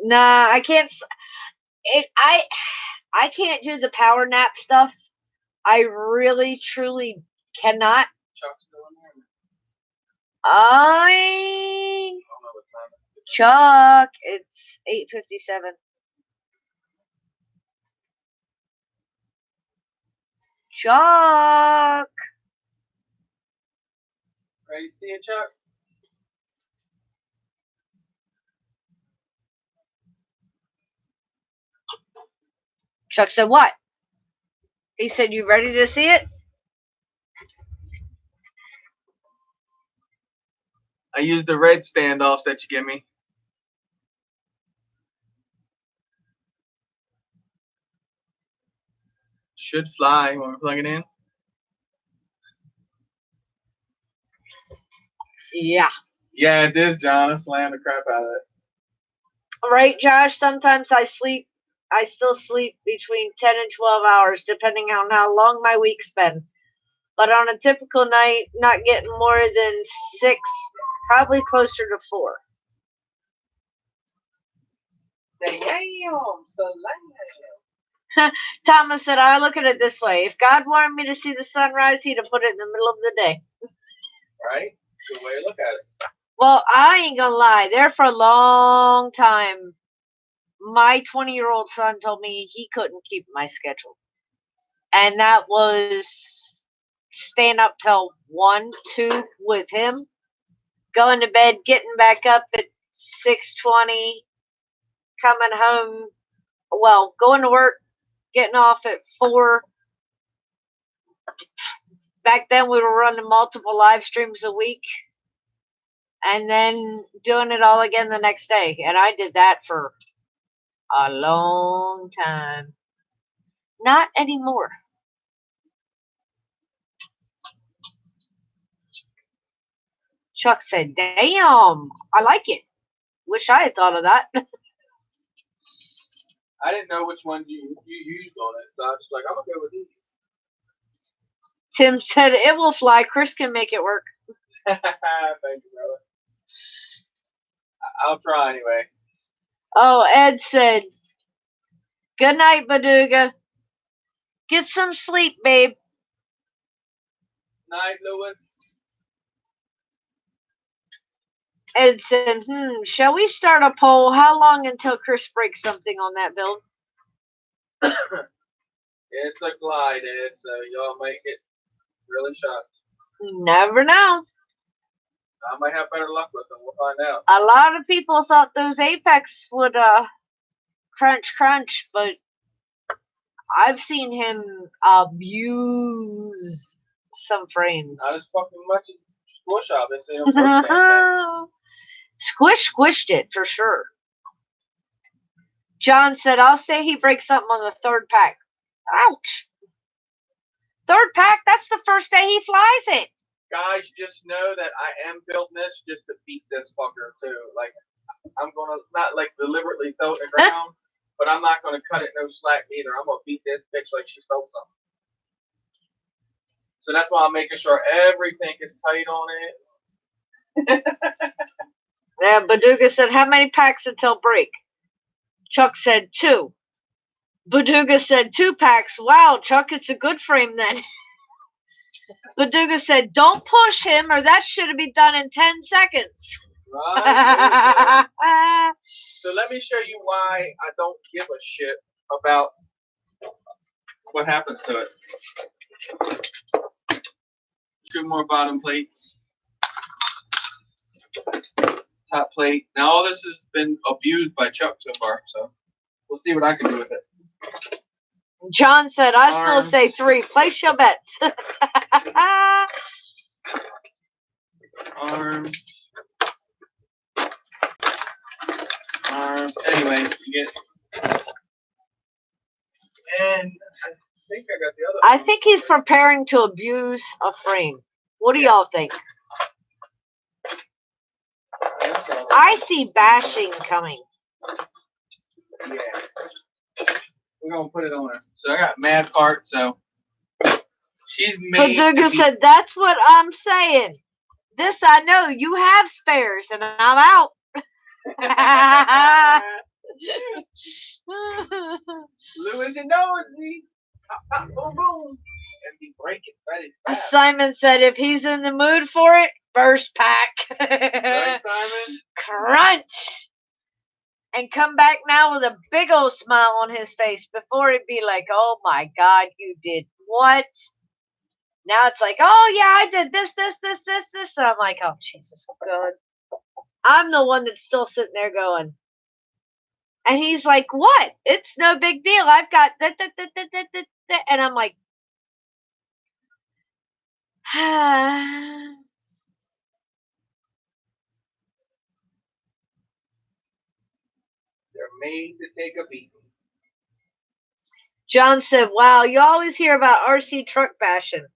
Nah, I can't. I can't do the power nap stuff. I really, truly cannot. Chuck's doing there. I don't know what time it is. Chuck, it's 8:57. Chuck. Ready to see it, Chuck? Chuck said what? He said, "You ready to see it?" I used the red standoffs that you give me. Should fly when we plug it in. Yeah. Yeah, it is, John. I slammed the crap out of it. Right, Josh? Sometimes I still sleep between 10 and 12 hours, depending on how long my week's been. But on a typical night, not getting more than 6, probably closer to 4. Damn, so Thomas said, "I look at it this way. If God wanted me to see the sunrise, he'd have put it in the middle of the day." Right? Good way to look at it. Well, I ain't gonna lie. There for a long time, my 20-year-old son told me he couldn't keep my schedule. And that was staying up till 1, 2 with him, going to bed, getting back up at 6:20, coming home, well, going to work, getting off at 4. Back then we were running multiple live streams a week and then doing it all again the next day. And I did that for a long time. Not anymore. Chuck said, "Damn, I like it. Wish I had thought of that." I didn't know which one you used on it, so I was just like, I'm gonna go with these. Tim said, "It will fly. Chris can make it work." Thank you, brother. I'll try anyway. Oh, Ed said, "Good night, Baduga. Get some sleep, babe." Night, Lewis. Ed said, "Shall we start a poll? How long until Chris breaks something on that build?" It's a glide, Ed, so y'all might get really shocked. Never know. I might have better luck with them. We'll find out. A lot of people thought those Apex would crunch, but I've seen him abuse some frames. Not as fucking much as Squish, obviously. On first time. Squished it for sure. John said, "I'll say he breaks something on the 3rd pack." Ouch. 3rd pack? That's the first day he flies it. Guys, just know that I am building this just to beat this fucker too. Like, I'm gonna not like deliberately throw it in the ground, but I'm not gonna cut it no slack either. I'm gonna beat this bitch like she stole something. So that's why I'm making sure everything is tight on it. Yeah, Baduga said, "How many packs until break?" Chuck said 2. Baduga said 2 packs. Wow, Chuck, it's a good frame then. Baduga said, don't push him or that should be done in 10 seconds. Right. So let me show you why I don't give a shit about what happens to it. 2 more bottom plates. Top plate. Now all this has been abused by Chuck so far, so we'll see what I can do with it. John said, I still say 3. Place your bets. Arms. Anyway, you get. And I think I got the other. I think he's preparing to abuse a frame. What do y'all think? I see bashing coming. Yeah. We're going to put it on her. So I got mad part, so she's made. Paduga said, that's what I'm saying. This I know. You have spares, and I'm out. Lewis and Nosy. Boom, boom. And be breaking. Simon said, if he's in the mood for it, first pack. Right, Simon? Crunch. And come back now with a big old smile on his face before it'd be like, oh my God, you did what? Now it's like, oh yeah, I did this. And I'm like, oh Jesus, good. I'm the one that's still sitting there going. And he's like, what? It's no big deal. I've got that. And I'm like, They're made to take a beating. John said, wow, you always hear about RC truck bashing.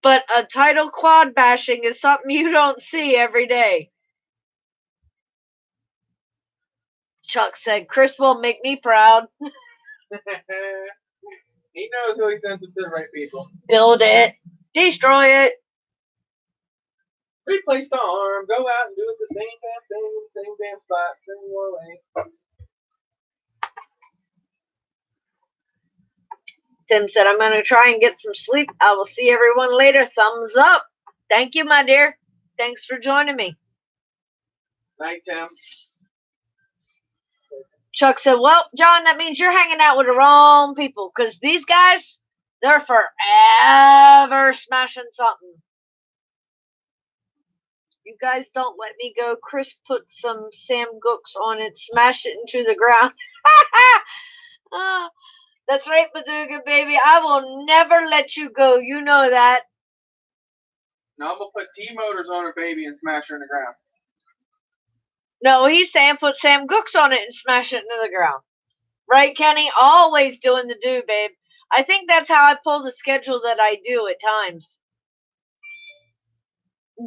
But a title quad bashing is something you don't see every day. Chuck said, Chris will make me proud. He knows who he sends it to the right people. Build it. Destroy it. Replace the arm. Go out and do it the same damn thing in the same damn spot, same way. Tim said, I'm going to try and get some sleep. I will see everyone later. Thumbs up. Thank you, my dear. Thanks for joining me. Night, Tim. Chuck said, well, John, that means you're hanging out with the wrong people because these guys, they're forever smashing something. You guys don't let me go. Chris put some Sam Gooks on it, smash it into the ground. That's right, Baduga, baby. I will never let you go. You know that. No, I'm going to put T-motors on her, baby, and smash her in the ground. No, he's saying put Sam Gooks on it and smash it into the ground. Right, Kenny? Always doing the do, babe. I think that's how I pull the schedule that I do at times.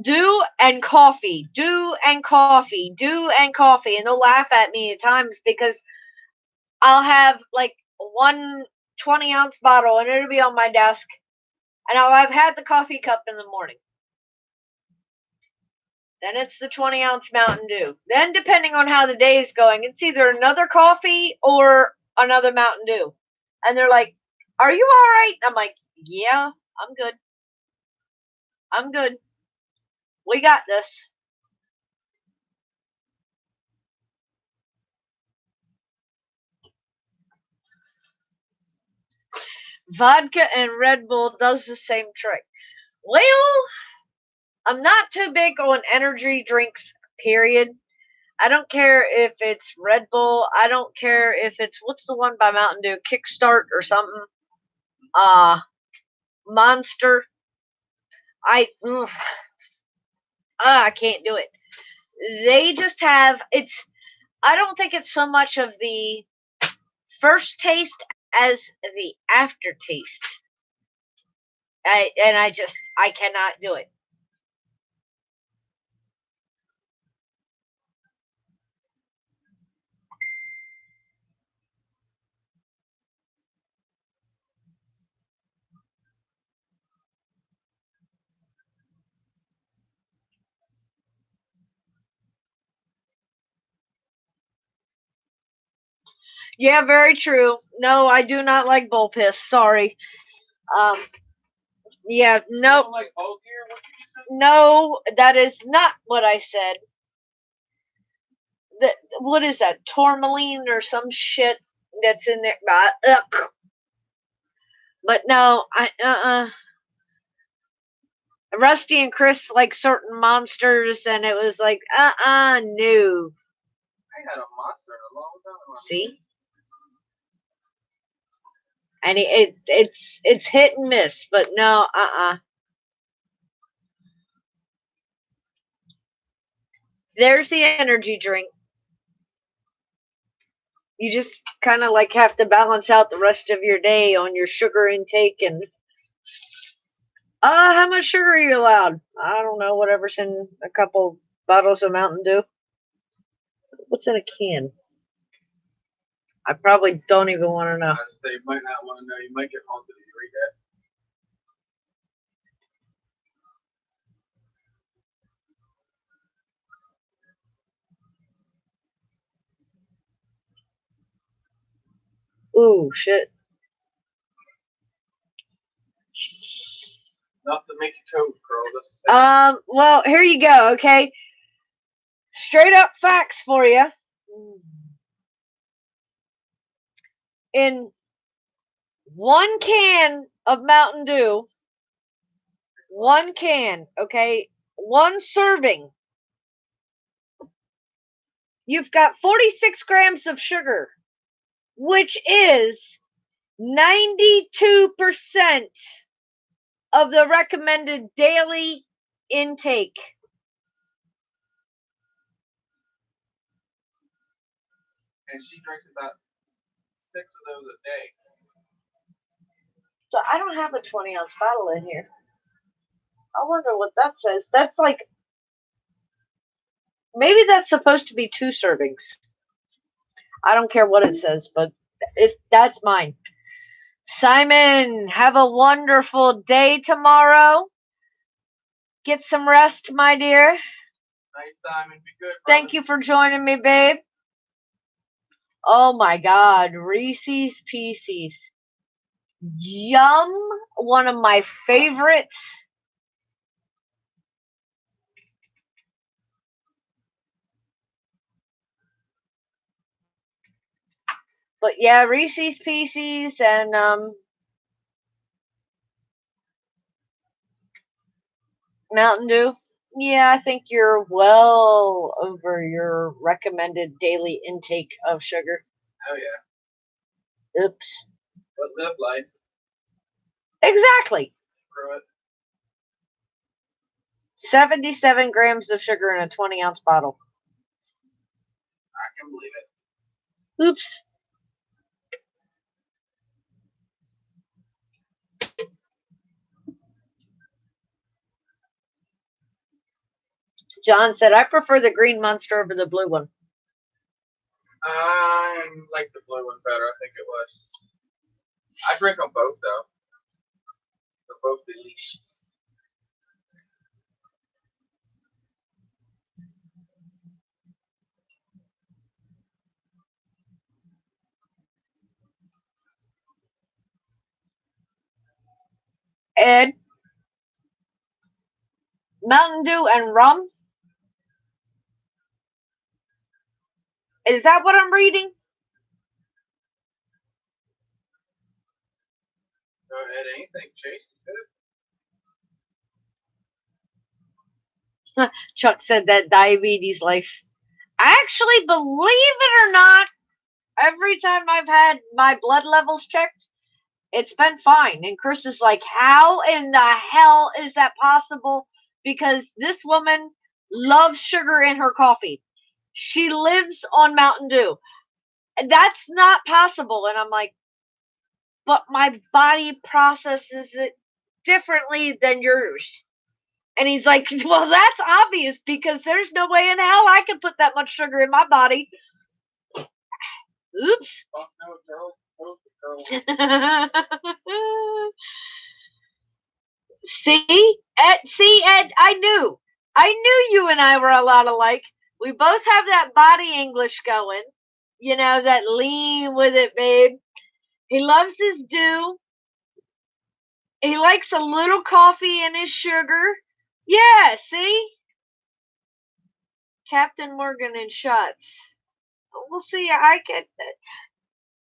Do and coffee. Do and coffee. Do and coffee. And they'll laugh at me at times because I'll have like one 20-ounce bottle and it'll be on my desk. And I've had the coffee cup in the morning. Then it's the 20-ounce Mountain Dew. Then, depending on how the day is going, it's either another coffee or another Mountain Dew. And they're like, are you all right? I'm like, yeah, I'm good. I'm good. We got this. Vodka and Red Bull does the same trick. Well, I'm not too big on energy drinks, period. I don't care if it's Red Bull. I don't care if it's, what's the one by Mountain Dew? Kickstart or something. Monster. I can't do it. They just have, I don't think it's so much of the first taste as the aftertaste. I cannot do it. Yeah, very true. No, I do not like bull piss. Sorry. Um, yeah, You nope. don't like ball gear? What did you say? No, that is not what I said. What is that? Tourmaline or some shit that's in there. Ugh. But no, Rusty and Chris like certain monsters, and it was like, no. I had a monster in a long time. See? And it's hit and miss, but no, There's the energy drink. You just kind of like have to balance out the rest of your day on your sugar intake and how much sugar are you allowed? I don't know, whatever's in a couple bottles of Mountain Dew. What's in a can? I probably don't even want to know. So you might not want to know. You might get haunted if you read that. Ooh, shit. Enough to make your toes curl. Well, here you go, okay? Straight up facts for you. In one can of Mountain Dew, one can, okay? One serving. You've got 46 grams of sugar, which is 92% of the recommended daily intake. And she drinks about 6 of those a day. So I don't have a 20-ounce bottle in here. I wonder what that says. That's like, maybe that's supposed to be 2 servings. I don't care what it says, but that's mine. Simon, have a wonderful day tomorrow. Get some rest, my dear. Night, Simon. Be good, brother. Thank you for joining me, babe. Oh my God, Reese's Pieces. Yum, one of my favorites. But yeah, Reese's Pieces and Mountain Dew. Yeah, I think you're well over your recommended daily intake of sugar. Oh yeah. Oops. But live life. Exactly. Screw it. 77 grams of sugar in a 20-ounce bottle. I can believe it. Oops. John said, I prefer the green Monster over the blue one. I like the blue one better, I think it was. I drink them both, though. They're both delicious. Ed, Mountain Dew and rum? Is that what I'm reading? Go ahead, anything, Chase. Good. Chuck said that diabetes life. Actually, believe it or not, every time I've had my blood levels checked, it's been fine. And Chris is like, how in the hell is that possible? Because this woman loves sugar in her coffee. She lives on Mountain Dew. That's not possible. And I'm like, but my body processes it differently than yours. And he's like, well, that's obvious because there's no way in hell I can put that much sugar in my body. Oops. Oh, no, girl. See, Ed, I knew you and I were a lot alike. We both have that body English going. You know, that lean with it, babe. He loves his dew. He likes a little coffee in his sugar. Yeah, see? Captain Morgan in shots. We'll see. I could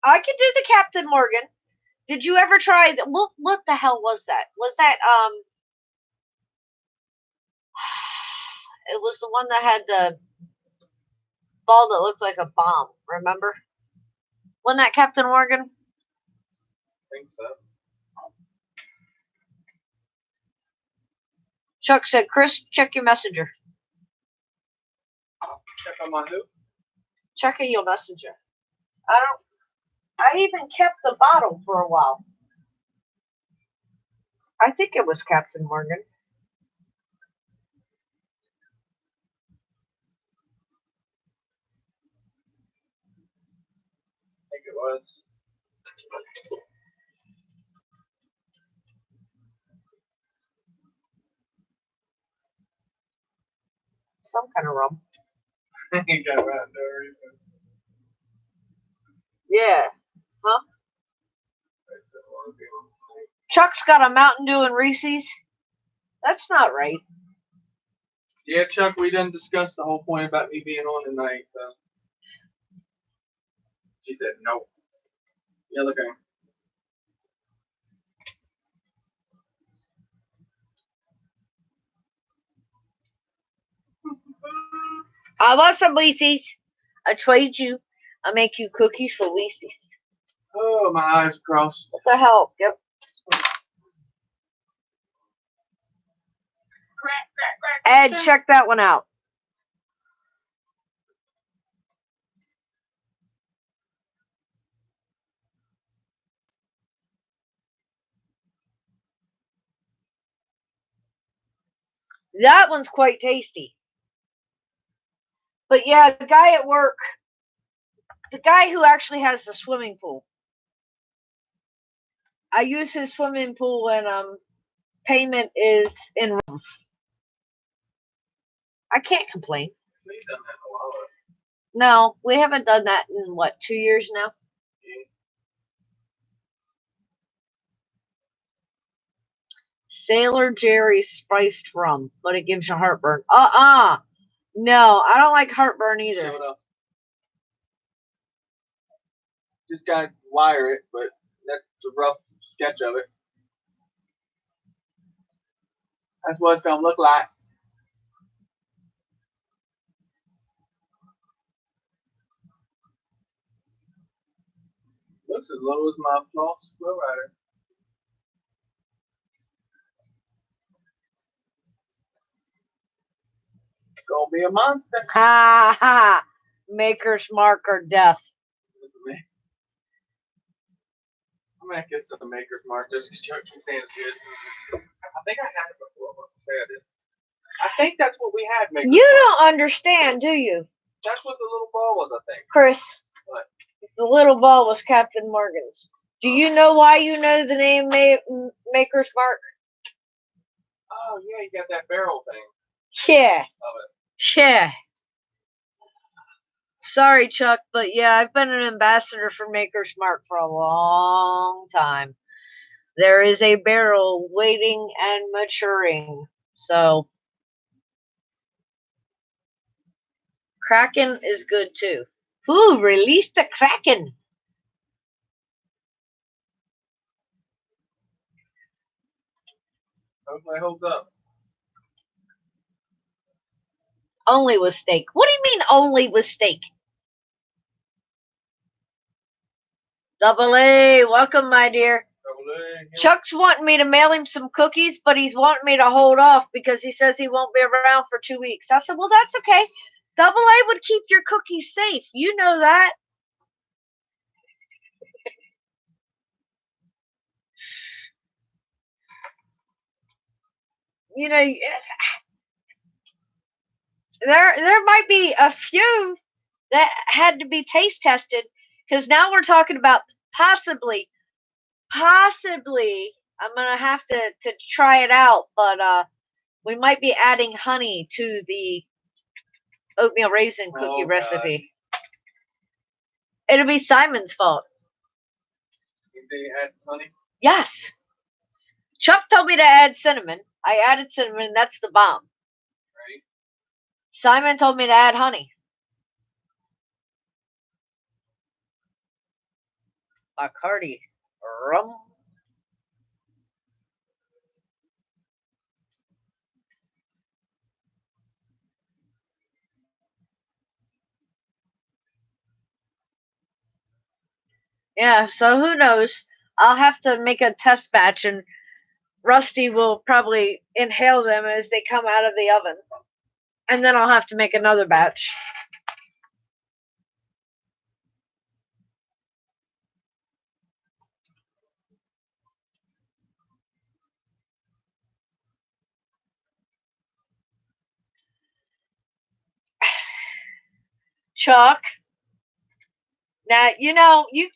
do the Captain Morgan. Did you ever try the, what the hell was that? Was that it was the one that had the ball that looked like a bomb, remember? Wasn't that Captain Morgan? I think so. Chuck said, Chris, check your messenger. Check on my who? Checking your messenger. I even kept the bottle for a while. I think it was Captain Morgan. I think it was. Some kind of rum. He got right there. Yeah. Huh? Chuck's got a Mountain Dew and Reese's. That's not right. Yeah, Chuck, we didn't discuss the whole point about me being on tonight. So. She said no. Yeah, look at him. I want some Reese's. I trade you. I make you cookies for Reese's. Oh, my eyes crossed. What the hell? Yep. Ed, check that one out. That one's quite tasty. But yeah, the guy at work, the guy who actually has the swimming pool, I use his swimming pool when payment is in rum. I can't complain. We've done that a lot. No, we haven't done that in what, 2 years now? Yeah. Sailor Jerry's spiced rum, but it gives you heartburn. No, I don't like heartburn either. Show it up. Just gotta wire it, but that's a rough sketch of it. That's what it's gonna look like. Looks as little as my floss flow rider. It's gonna be a monster. Ha ha! Maker's Mark or death. I'm gonna get some Maker's Mark just because Chuck keeps saying it's good. I think I had it before. I'm gonna say I did. I think that's what we had, Maker's You Mark. don't understand, do you? That's what the little ball was, I think. Chris, What? the little ball was Captain Morgan's. Do you know why you know the name Maker's Mark? Oh, yeah, you got that barrel thing Yeah. of it. Yeah. Sorry, Chuck, but yeah, I've been an ambassador for Maker's Mark for a long time. There is a barrel waiting and maturing. So, Kraken is good too. Ooh, release the Kraken. Hopefully it holds up. Only with steak. What do you mean only with steak? Double A, welcome, my dear. Chuck's wanting me to mail him some cookies, but he's wanting me to hold off because he says he won't be around for 2 weeks. I said, well, that's okay. Double A would keep your cookies safe. You know that. You know, there might be a few that had to be taste tested because now we're talking about possibly I'm gonna have to try it out, but we might be adding honey to the oatmeal raisin cookie recipe. It'll be Simon's fault. You say you add honey? Yes. Chuck told me to add cinnamon. I added cinnamon, and that's the bomb. Right. Simon told me to add honey. Bacardi rum. Yeah, so who knows? I'll have to make a test batch, and Rusty will probably inhale them as they come out of the oven. And then I'll have to make another batch. Chuck, now, you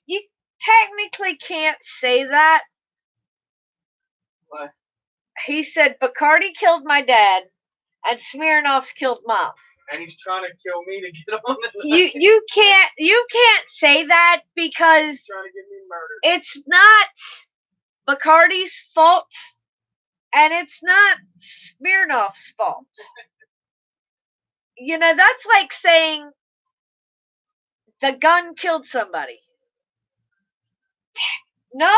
technically can't say that. What? He said Bacardi killed my dad, and Smirnoff's killed Mom. And he's trying to kill me to get on the You can't say that because He's trying to get me murdered. it's not Bacardi's fault, and it's not Smirnoff's fault. That's like saying the gun killed somebody. No,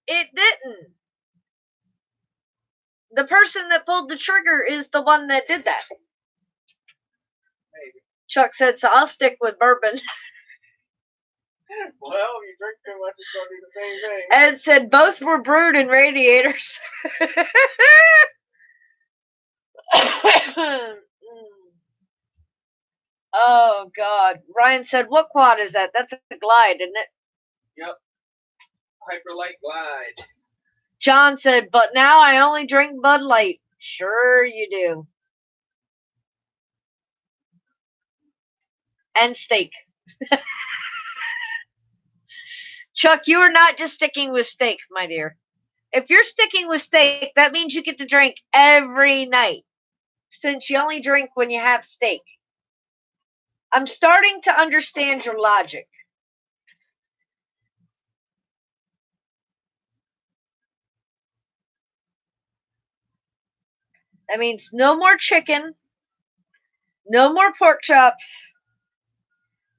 it didn't. The person that pulled the trigger is the one that did that. Maybe. Chuck said, so I'll stick with bourbon. Well, if you drink too much, it's going to be the same thing. And said both were brewed in radiators. Oh, God. Ryan said, what quad is that? That's a Glide, isn't it? Yep. Hyperlight Glide. John said, but now I only drink Bud Light. Sure you do. And steak. Chuck, you are not just sticking with steak, my dear. If you're sticking with steak, that means you get to drink every night, since you only drink when you have steak. I'm starting to understand your logic. That means no more chicken, no more pork chops,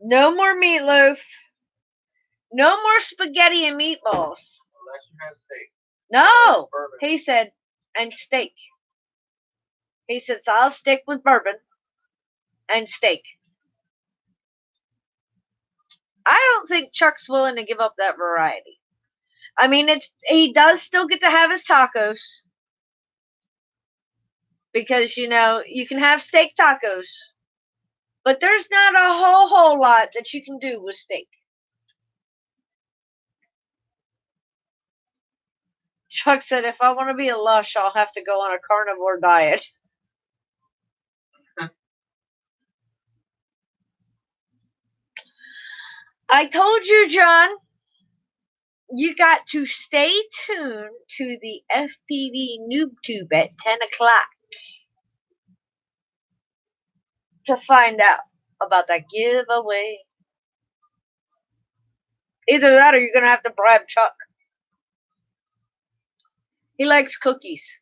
no more meatloaf, no more spaghetti and meatballs. Unless you have steak. No, Bourbon. he said, and steak. He said, so I'll stick with bourbon and steak. I don't think Chuck's willing to give up that variety. I mean, he does still get to have his tacos. Because, you can have steak tacos. But there's not a whole lot that you can do with steak. Chuck said, if I want to be a lush, I'll have to go on a carnivore diet. I told you, John, you got to stay tuned to the FPV NoobTube at 10 o'clock to find out about that giveaway. Either that or you're going to have to bribe Chuck. He likes cookies.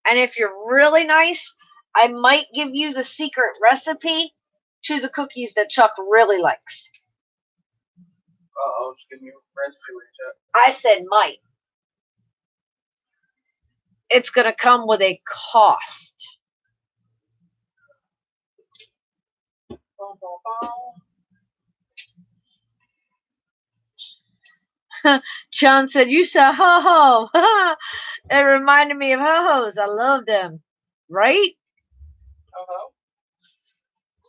And if you're really nice, I might give you the secret recipe to the cookies that Chuck really likes. Uh-oh, just give me a recipe with Chuck. I said might. It's going to come with a cost. John said, you said ho-ho. It reminded me of ho-hos. I love them. Right? Uh-huh.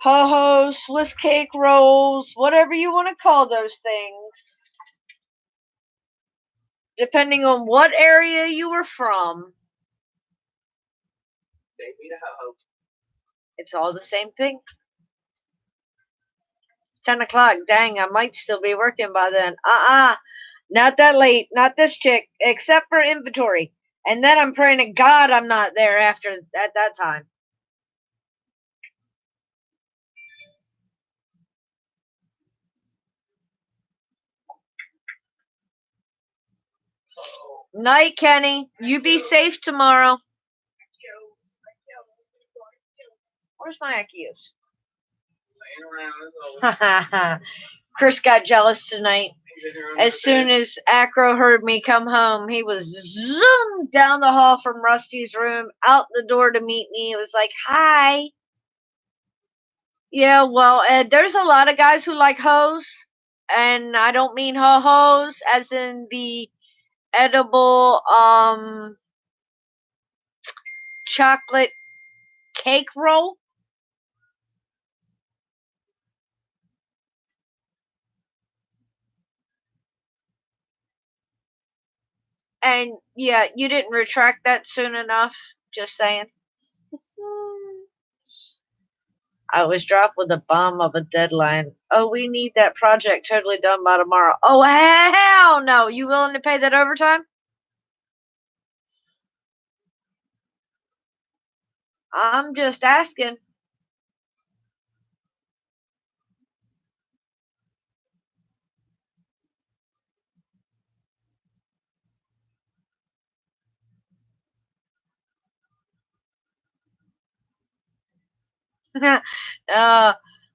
Ho-hos, Swiss cake rolls, whatever you want to call those things. Depending on what area you were from. They need a ho-ho. It's all the same thing. 10 o'clock. Dang, I might still be working by then. Not that late. Not this chick. Except for inventory. And then I'm praying to God I'm not there at that time. Night, Kenny. You be safe tomorrow. Where's my Akios? Laying around. Chris got jealous tonight. As soon as Acro heard me come home, he was zoomed down the hall from Rusty's room, out the door to meet me. It was like, hi. Yeah, well, Ed, there's a lot of guys who like hoes, and I don't mean ho-hos as in the edible chocolate cake roll. And yeah, you didn't retract that soon enough. Just saying. I was dropped with a bomb of a deadline. Oh, we need that project totally done by tomorrow. Oh, hell no. You willing to pay that overtime? I'm just asking.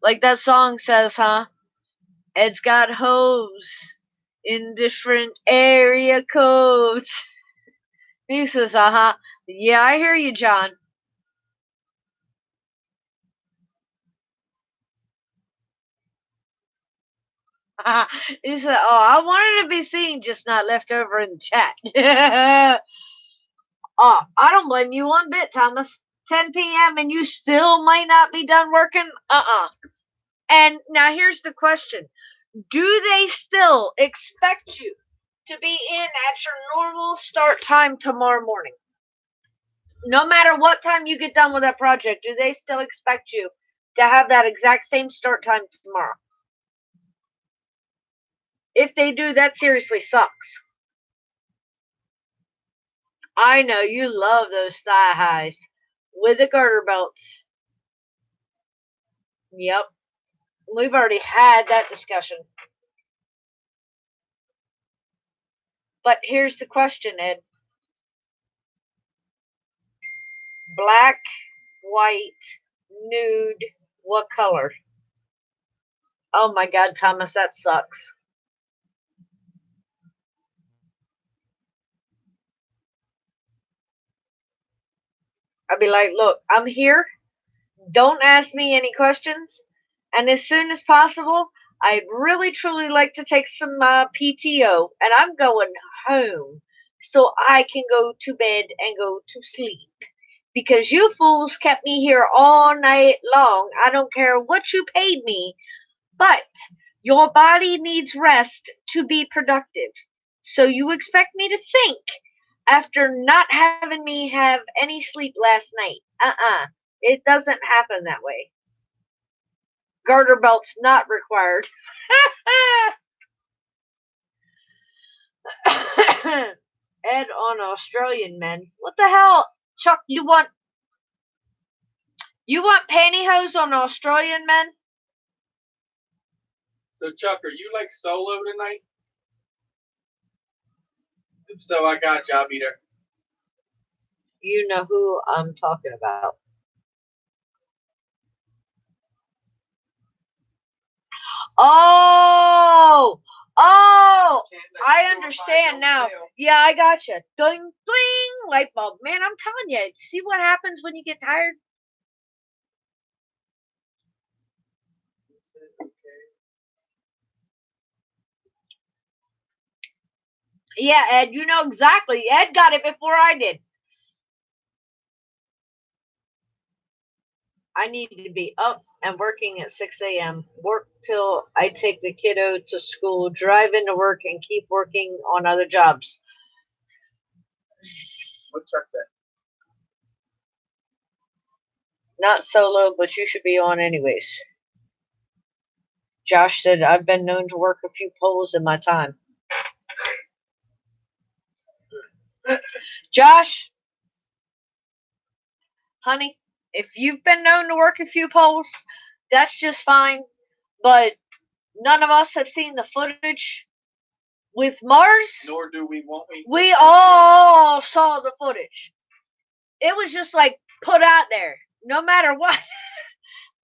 Like that song says, huh? Ed's got hoes in different area codes. He says, uh-huh. Yeah, I hear you, John. He said, oh, I wanted to be seen, just not left over in the chat. Oh, I don't blame you one bit, Thomas. 10 p.m. and you still might not be done working? And now here's the question. Do they still expect you to be in at your normal start time tomorrow morning? No matter what time you get done with that project, do they still expect you to have that exact same start time tomorrow? If they do, that seriously sucks. I know you love those thigh highs with the garter belts. Yep. We've already had that discussion. But here's the question, Ed. Black, white, nude, what color? Oh my God, Thomas, that sucks. I'd be like, look, I'm here. Don't ask me any questions. And as soon as possible, I'd really truly like to take some PTO. And I'm going home so I can go to bed and go to sleep. Because you fools kept me here all night long. I don't care what you paid me, but your body needs rest to be productive. So you expect me to think after not having me have any sleep last night. It doesn't happen that way. Garter belts not required. Ed on Australian men. What the hell? Chuck, you want pantyhose on Australian men? So Chuck, are you like solo tonight? If so, I got job eater. You know who I'm talking about. Oh, I understand now. Yeah, I gotcha. Ding, ding, light bulb. Man, I'm telling you, see what happens when you get tired? Yeah, Ed, you know exactly. Ed got it before I did. I need to be up and working at 6 a.m. Work till I take the kiddo to school, drive into work, and keep working on other jobs. What Chuck said? Not solo, but you should be on anyways. Josh said, I've been known to work a few polls in my time. Josh, honey, if you've been known to work a few polls, that's just fine. But none of us have seen the footage With Mars, Nor do we, won't we? we all saw the footage. It was just like put out there, no matter what.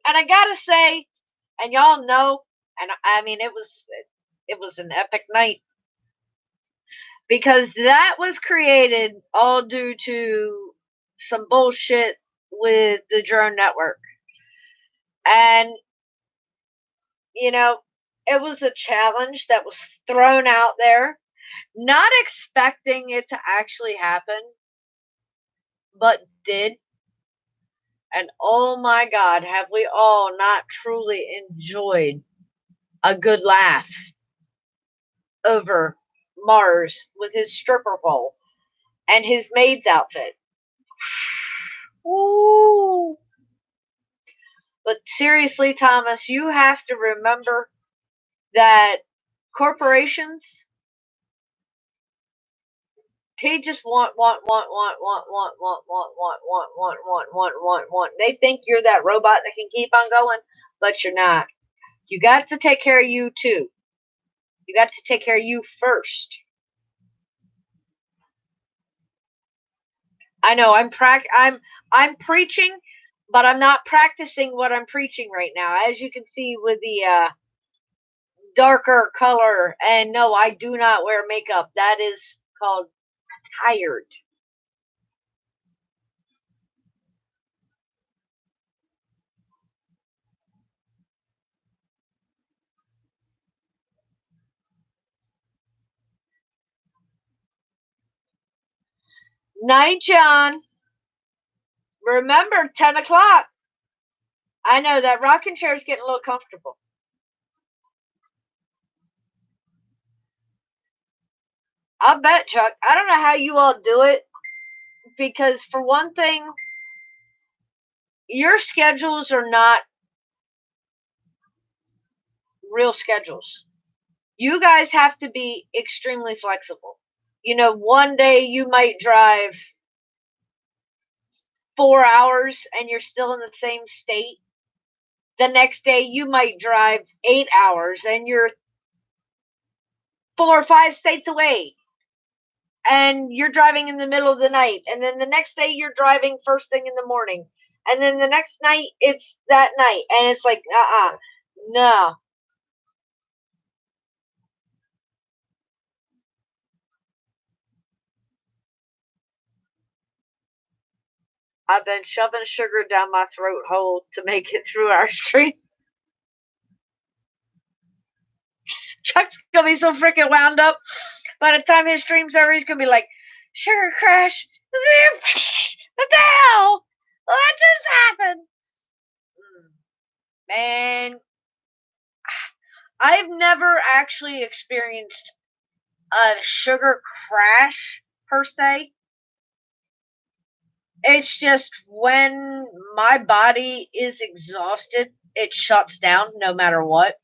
And I gotta say, and y'all know, and I mean, it was an epic night because that was created all due to some bullshit with the drone network. And, you know, it was a challenge that was thrown out there, not expecting it to actually happen, but did. And oh my God, have we all not truly enjoyed a good laugh over Mars with his stripper pole and his maid's outfit? Ooh. But seriously, Thomas, you have to remember that corporations, they just want. They think you're that robot that can keep on going, but you're not. You got to take care of you too. You got to take care of you first. I know I'm preaching, but I'm not practicing what I'm preaching right now. As you can see with the darker color, and no, I do not wear makeup. That is called tired. Night, John. Remember, 10 o'clock. I know that rocking chair is getting a little comfortable. I bet, Chuck. I don't know how you all do it because, for one thing, your schedules are not real schedules. You guys have to be extremely flexible. You know, one day you might drive 4 hours and you're still in the same state. The next day you might drive 8 hours and you're 4 or 5 states away. And you're driving in the middle of the night. And then the next day you're driving first thing in the morning. And then the next night it's that night. And it's like, no. I've been shoving sugar down my throat hole to make it through our stream. Chuck's gonna be so freaking wound up. By the time his stream's over, he's gonna be like, "Sugar crash! What the hell? What just happened?" Man, I've never actually experienced a sugar crash per se. It's just when my body is exhausted, it shuts down no matter what.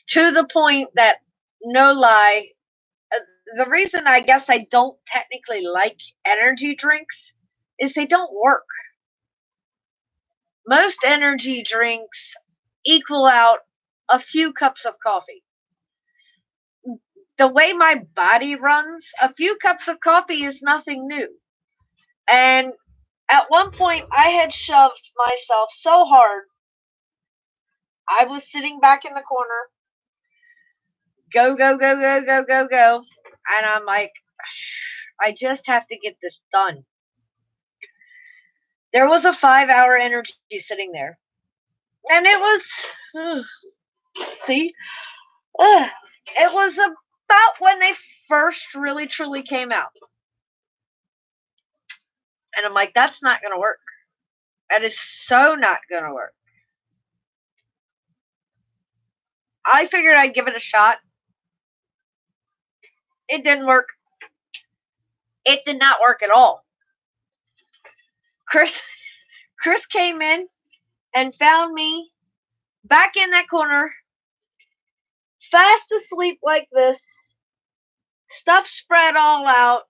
To the point that, no lie, the reason I guess I don't technically like energy drinks is they don't work. Most energy drinks equal out a few cups of coffee. The way my body runs, a few cups of coffee is nothing new. And at one point, I had shoved myself so hard, I was sitting back in the corner, go, go, go, go, go, go, go. And I'm like, I just have to get this done. There was a 5-hour energy sitting there. And it was, see, it was about when they first really truly came out. And I'm like, that's not going to work. That is so not going to work. I figured I'd give it a shot. It didn't work. It did not work at all. Chris came in and found me back in that corner, fast asleep like this, stuff spread all out,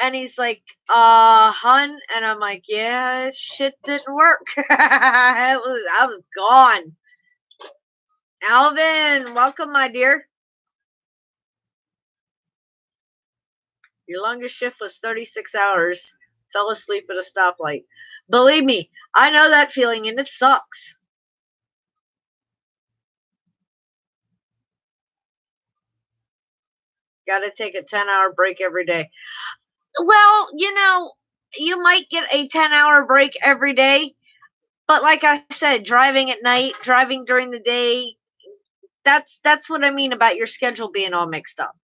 and he's like, hun, and I'm like, yeah, shit didn't work. I was gone. Alvin, welcome, my dear. Your longest shift was 36 hours. Fell asleep at a stoplight. Believe me, I know that feeling and it sucks. Gotta take a 10-hour break every day. Well, you might get a 10-hour break every day, but like I said, driving at night, driving during the day, that's what I mean about your schedule being all mixed up.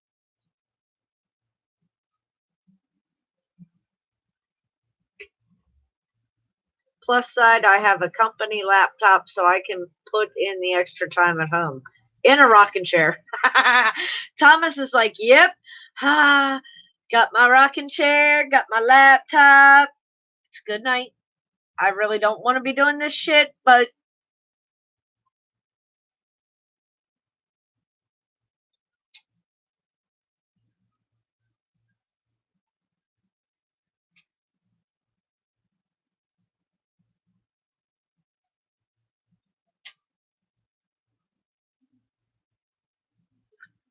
Plus side, I have a company laptop so I can put in the extra time at home in a rocking chair. Thomas is like, yep, got my rocking chair, got my laptop. It's good night. I really don't want to be doing this shit, but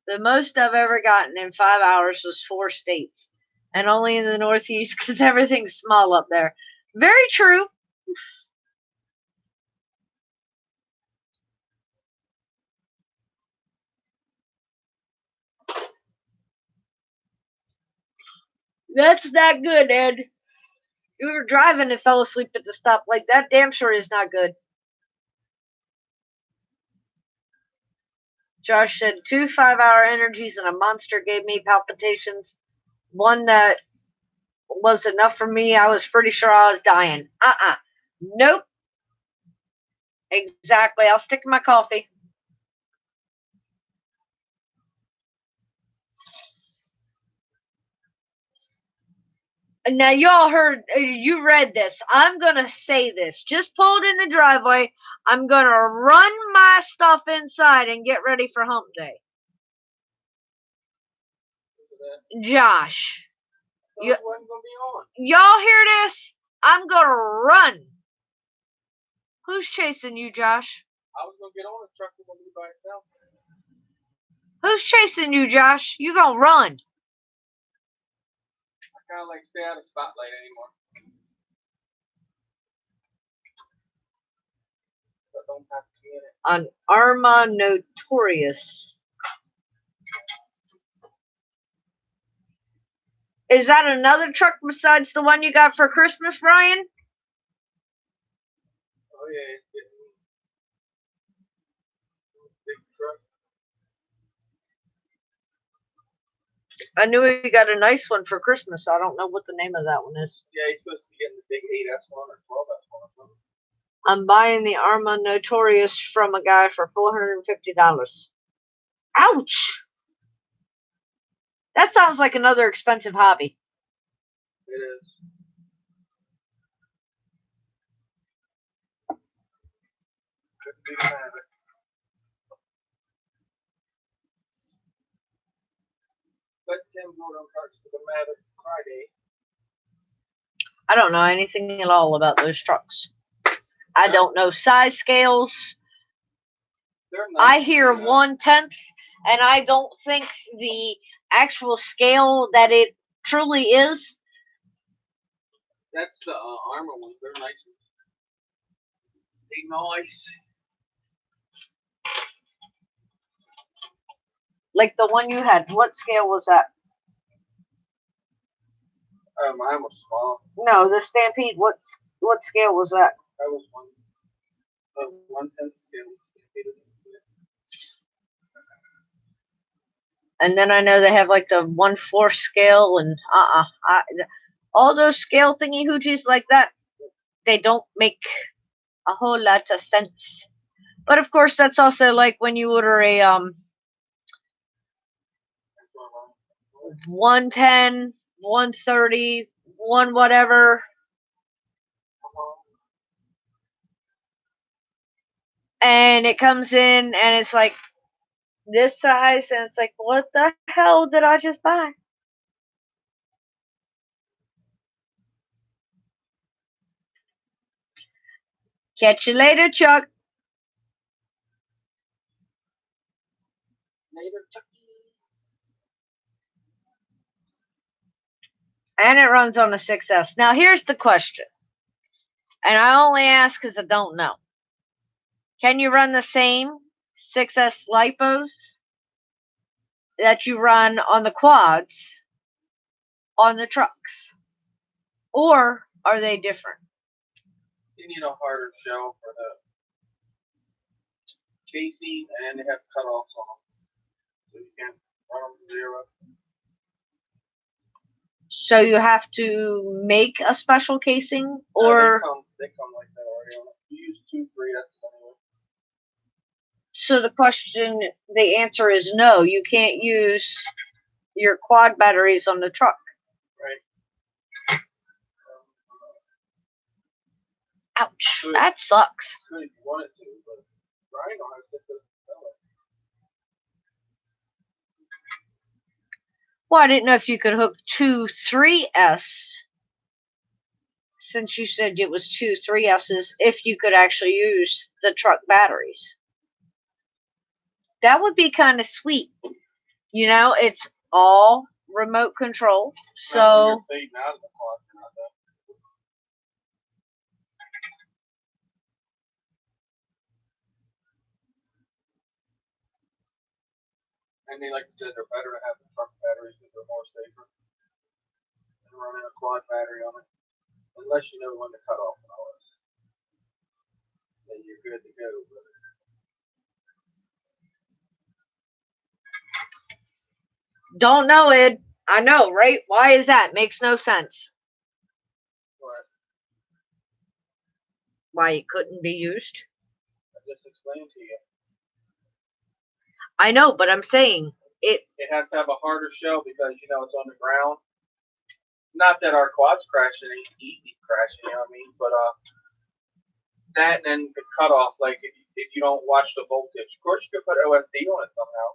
the most I've ever gotten in 5 hours was 4 states, and only in the Northeast because everything's small up there. Very true. That's not good, Ed. You were driving and fell asleep at the stoplight. That damn sure is not good. Josh said 2 5-hour energies and a monster gave me palpitations. One that was enough for me. I was pretty sure I was dying. Nope. Exactly. I'll stick to my coffee. Now y'all heard, you read this. I'm gonna say this. Just pulled in the driveway. I'm gonna run my stuff inside and get ready for hump day. Josh, y'all hear this? I'm gonna run. Who's chasing you, Josh? I was gonna get on the truck and be by itself. Who's chasing you, Josh? You gonna run? I kind of like stay out of spotlight anymore. I don't have to be in it. On Arma Notorious. Is that another truck besides the one you got for Christmas, Brian? Oh yeah, it's getting big truck. I knew he got a nice one for Christmas. I don't know what the name of that one is. Yeah, he's supposed to be getting the big 8S1 or 12S1 or something. I'm buying the Arma Notorious from a guy for $450. Ouch! That sounds like another expensive hobby. It is. Couldn't be mad at it. But Tim wrote on cards for the Mavic Friday. I don't know anything at all about those trucks. I don't know size scales. I hear 1/10, and I don't think the actual scale that it truly is. That's the Armor ones. They're nice ones. They nice. Like the one you had. What scale was that? Mine was small. No, the Stampede. What scale was that? That was 1/10 scale. And then I know they have like the 1/4 scale and all those scale thingy hoochies like that. They don't make a whole lot of sense. But of course, that's also like when you order a 110, 130, 1 whatever, and it comes in and it's like this size, and it's like, what the hell did I just buy? Catch you later, Chuck. Later, Chucky. And it runs on a 6S. Now, here's the question. And I only ask because I don't know. Can you run the same 6S lipos that you run on the quads on the trucks? Or are they different? You need a harder shell for the casing, and they have cutoffs on them, so you can't run them to zero. So you have to make a special casing, No, or they come like that already on them. You use 2 3S anyway. so the answer is no. You can't use your quad batteries on the truck. Right. Ouch, that sucks. Could if you wanted to, but Brian don't have to set the pellet. Well, I didn't know if you could hook 2 3S, since you said it was 2 3S's, if you could actually use the truck batteries. That would be kind of sweet. You know, it's all remote control. So you're fading out of the quad, not that. And they, like you said, they're better to have the truck batteries because they're more safer than running a quad battery on it. Unless you know when to cut off and all this. Then you're good to go. But don't know, Ed. I know, right? Why is that? Makes no sense. what? Why it couldn't be used? I just explained to you. I know, but I'm saying it. It has to have a harder shell because you know it's on the ground. Not that our quads crashing ain't easy crashing, you know what I mean? But that and then the cutoff, like if you don't watch the voltage. Of course you could put OSD on it somehow.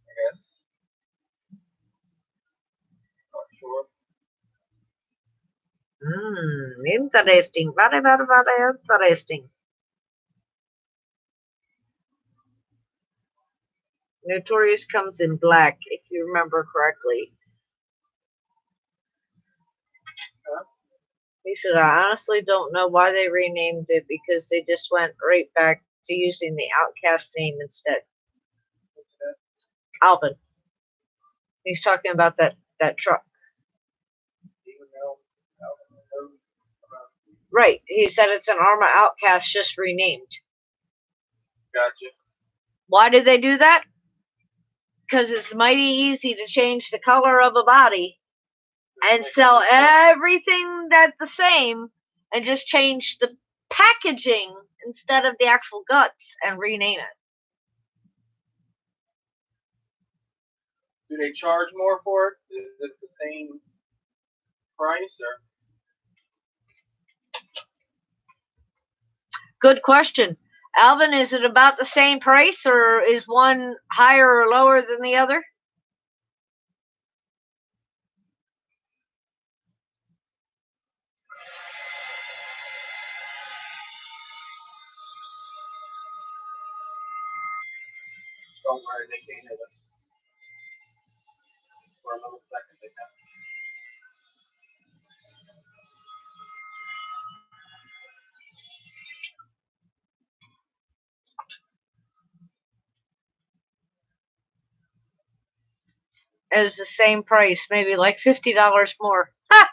I guess. Not sure. Interesting. Very, very, very interesting. Notorious comes in black, if you remember correctly. Huh? He said, I honestly don't know why they renamed it, because they just went right back to using the Outcast name instead. Alvin. He's talking about that truck. Right. He said it's an Arma Outcast just renamed. Gotcha. Why did they do that? Because it's mighty easy to change the color of a body and sell everything that's the same and just change the packaging instead of the actual guts and rename it. Do they charge more for it? Is it the same price or? Good question. Alvin, is it about the same price, or is one higher or lower than the other? Don't worry, they can't hit it. For a little second, they can. It's the same price, maybe like $50 more. Ha!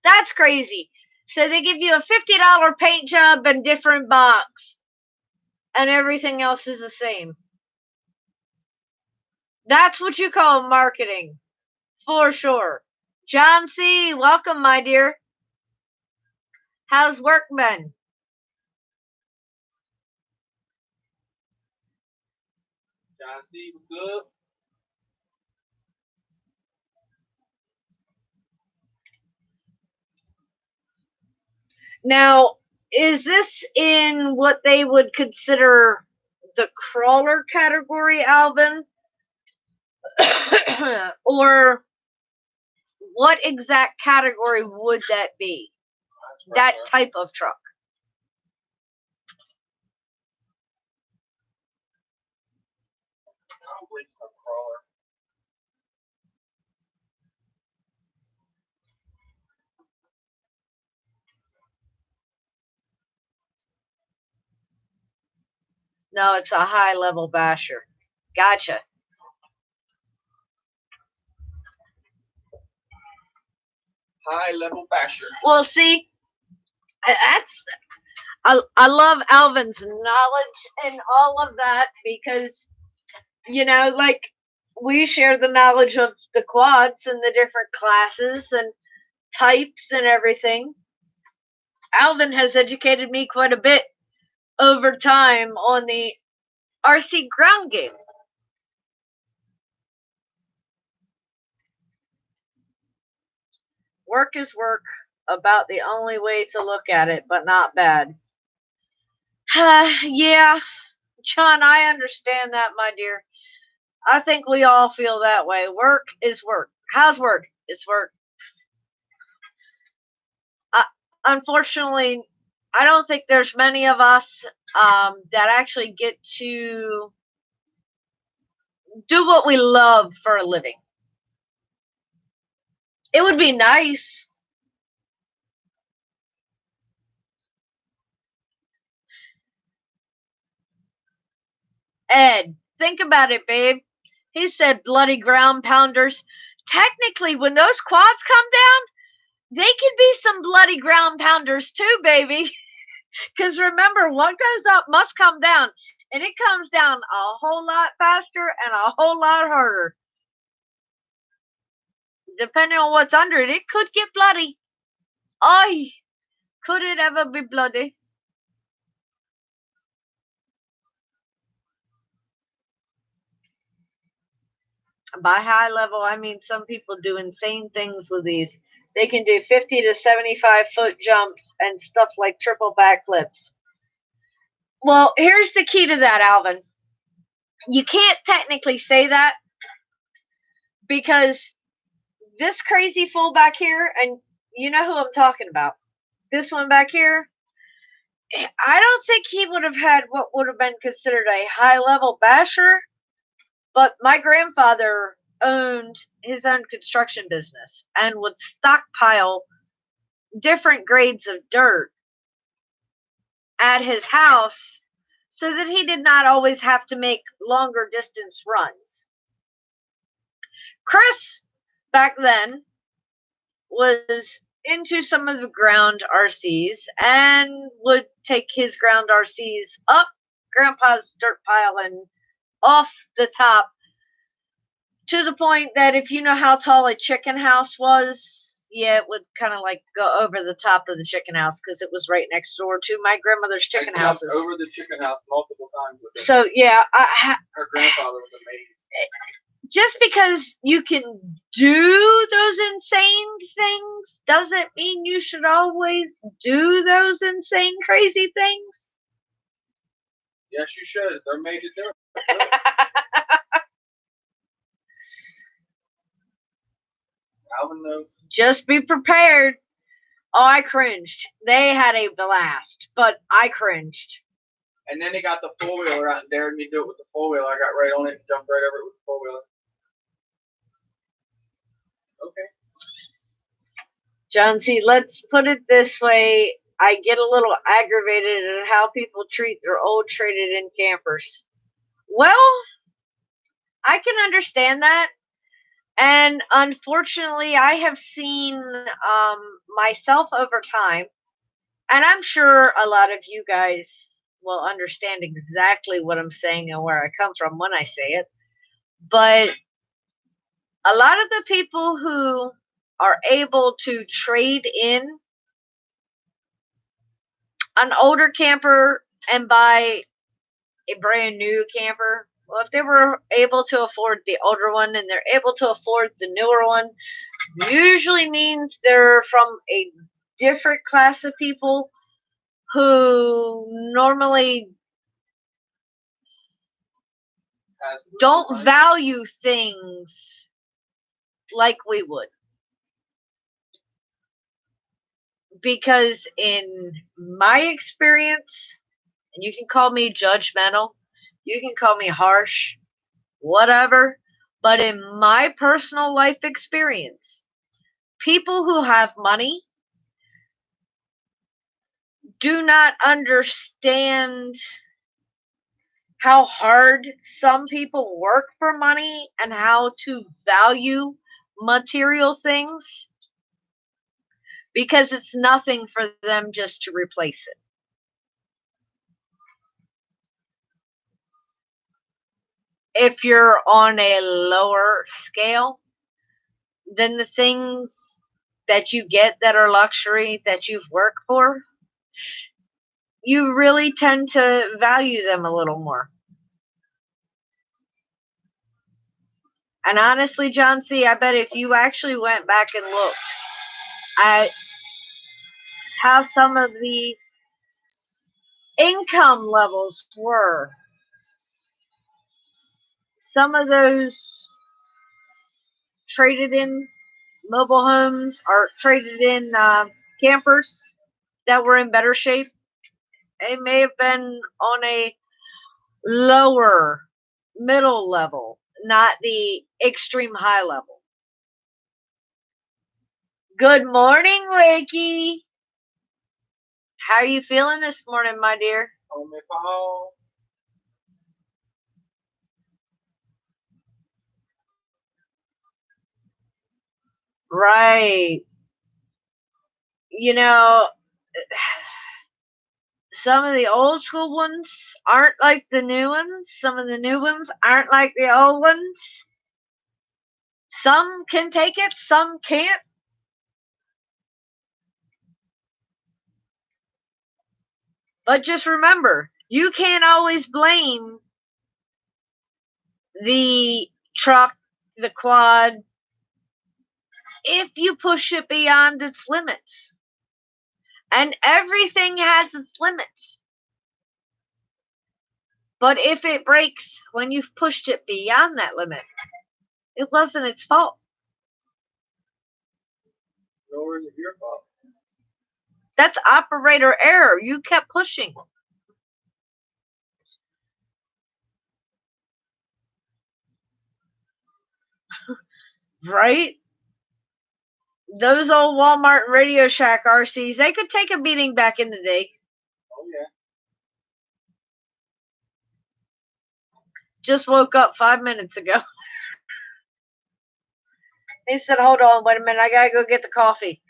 That's crazy. So they give you a $50 paint job and different box, and everything else is the same. That's what you call marketing, for sure. John C., welcome, my dear. How's work been? John C, what's up? Now, is this in what they would consider the crawler category, Alvin? Or what exact category would that be? That type of truck? Probably some crawler. No, it's a high level basher. Gotcha. High level basher. Well, see, that's I love Alvin's knowledge and all of that because like we share the knowledge of the quads and the different classes and types and everything. Alvin has educated me quite a bit over time on the RC ground game. Work is work, about the only way to look at it, but not bad. Yeah, John, I understand that, my dear. I think we all feel that way. Work is work. How's work? It's work. Unfortunately, I don't think there's many of us that actually get to do what we love for a living. It would be nice. Ed, think about it, babe. He said bloody ground pounders. Technically, when those quads come down, they can be some bloody ground pounders too, baby. Because remember, what goes up must come down. And it comes down a whole lot faster and a whole lot harder. Depending on what's under it, it could get bloody. Ay, could it ever be bloody? By high level, I mean some people do insane things with these. They can do 50 to 75-foot jumps and stuff like triple backflips. Well, here's the key to that, Alvin. You can't technically say that because this crazy fool back here, and you know who I'm talking about, this one back here, I don't think he would have had what would have been considered a high-level basher, but my grandfather owned his own construction business and would stockpile different grades of dirt at his house so that he did not always have to make longer distance runs. Chris, back then, was into some of the ground RCs and would take his ground RCs up Grandpa's dirt pile and off the top to the point that if you know how tall a chicken house was, yeah, it would kind of like go over the top of the chicken house because it was right next door to my grandmother's chicken houses. Over the chicken house multiple times. So yeah, her grandfather was amazing. Just because you can do those insane things doesn't mean you should always do those insane, crazy things. Yes, you should. They're made to do it. Just be prepared. Oh, I cringed. They had a blast, but I cringed. And then they got the four-wheeler out and dared me to do it with the four-wheeler. I got right on it and jumped right over it with the four-wheeler. Okay. John C., let's put it this way. I get a little aggravated at how people treat their old traded-in campers. Well, I can understand that. And unfortunately, I have seen myself over time, and I'm sure a lot of you guys will understand exactly what I'm saying and where I come from when I say it. But a lot of the people who are able to trade in an older camper and buy a brand new camper, well, if they were able to afford the older one and they're able to afford the newer one, usually means they're from a different class of people who normally don't value things like we would. Because in my experience, and you can call me judgmental, you can call me harsh, whatever, but in my personal life experience, people who have money do not understand how hard some people work for money and how to value material things, because it's nothing for them just to replace it. If you're on a lower scale, then the things that you get that are luxury that you've worked for, you really tend to value them a little more. And honestly, John C., I bet if you actually went back and looked at how some of the income levels were, some of those traded in mobile homes or traded in campers that were in better shape, they may have been on a lower middle level, not the extreme high level. Good morning, Wacky. How are you feeling this morning, my dear? Right. You know, some of the old school ones aren't like the new ones. Some of the new ones aren't like the old ones. Some can take it, some can't. But just remember, you can't always blame the truck, the quad, if you push it beyond its limits. And everything has its limits. But if it breaks when you've pushed it beyond that limit, it wasn't its fault. Nor is it your fault. That's operator error. You kept pushing. Right? Those old Walmart and Radio Shack RCs, they could take a beating back in the day. Oh, yeah. Just woke up 5 minutes ago. He said, hold on, wait a minute, I gotta go get the coffee.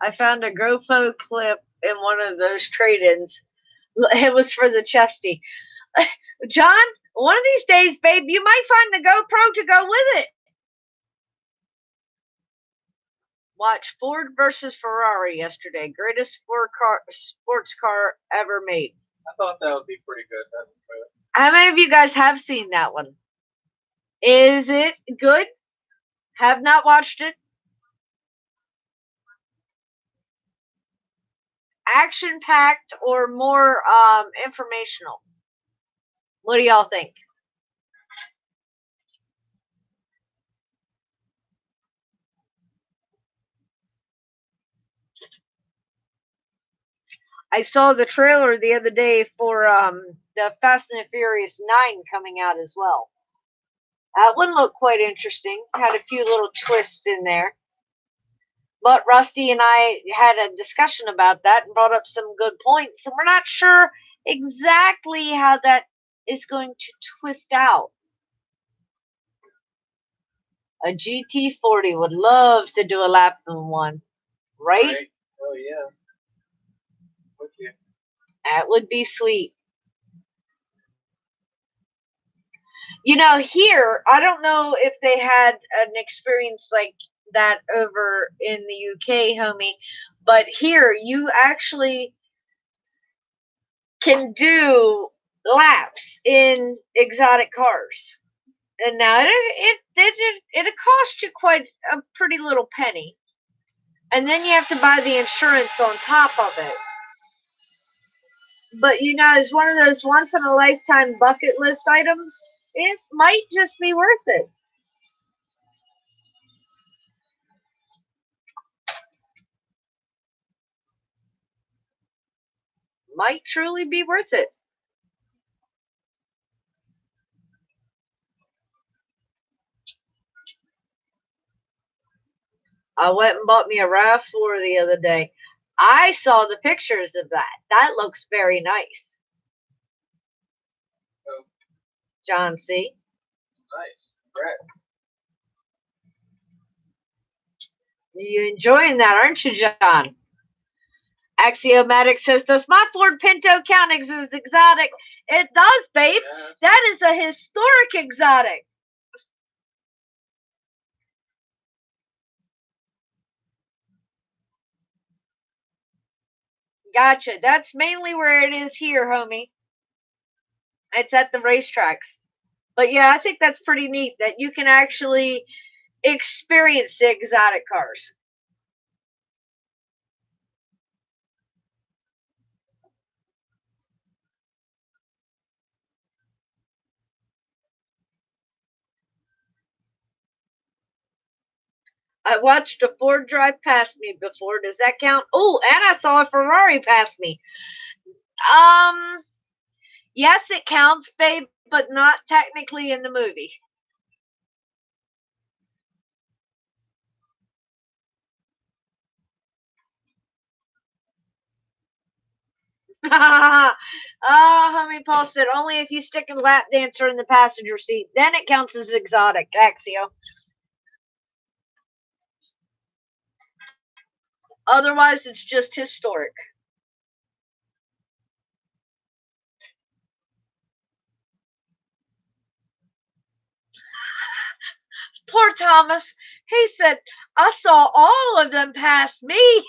I found a GoPro clip in one of those trade-ins. It was for the Chesty. John, one of these days, babe, you might find the GoPro to go with it. Watch Ford versus Ferrari yesterday. Greatest sports car ever made. I thought that would be pretty good. How many of you guys have seen that one? Is it good? Have not watched it. Action-packed or more informational? What do y'all think? I saw the trailer the other day for the Fast and the Furious 9 coming out as well. That one looked quite interesting. Had a few little twists in there. But Rusty and I had a discussion about that and brought up some good points. And we're not sure exactly how that is going to twist out. A GT40 would love to do a lap in one, right? Oh, yeah. With you. That would be sweet. You know, here, I don't know if they had an experience like that over in the UK, homie, but here you actually can do laps in exotic cars. And now it'll cost you quite a pretty little penny. And then you have to buy the insurance on top of it. But you know, it's one of those once in a lifetime bucket list items. It might just be worth it. might truly be worth it. I went and bought me a RAV4 the other day. I saw the pictures of that. That looks very nice. Oh. John C. Nice. Brett. You enjoying that, aren't you, John? Axiomatic says, does my Ford Pinto count as exotic? It does, babe. Yes. That is a historic exotic. Gotcha. That's mainly where it is here, homie. It's at the racetracks. But yeah, I think that's pretty neat that you can actually experience the exotic cars. I watched a Ford drive past me before. Does that count? Oh, and I saw a Ferrari pass me. Yes, it counts, babe, but not technically in the movie. Homie Paul said, only if you stick a lap dancer in the passenger seat. Then it counts as exotic, Axio. Otherwise, it's just historic. Poor Thomas. He said, I saw all of them pass me.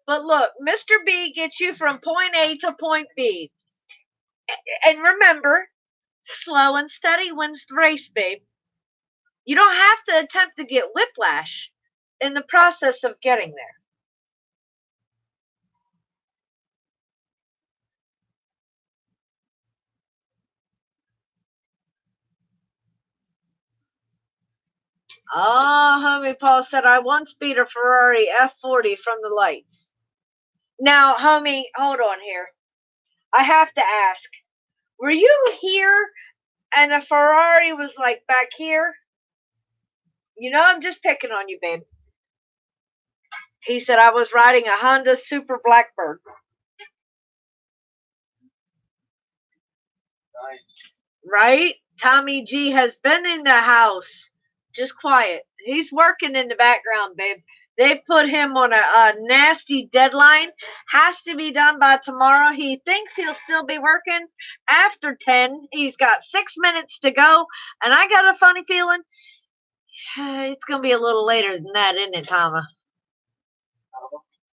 But look, Mr. B gets you from point A to point B. And remember, slow and steady wins the race, babe. You don't have to attempt to get whiplash in the process of getting there. Homie Paul said, I once beat a Ferrari F40 from the lights. Now, homie, hold on here. I have to ask, were you here and the Ferrari was like back here? You know, I'm just picking on you, babe. He said, I was riding a Honda Super Blackbird. Nice. Right? Tommy G has been in the house. Just quiet. He's working in the background, babe. They've put him on a nasty deadline. Has to be done by tomorrow. He thinks he'll still be working after 10. He's got 6 minutes to go. And I got a funny feeling it's going to be a little later than that, isn't it, Tama?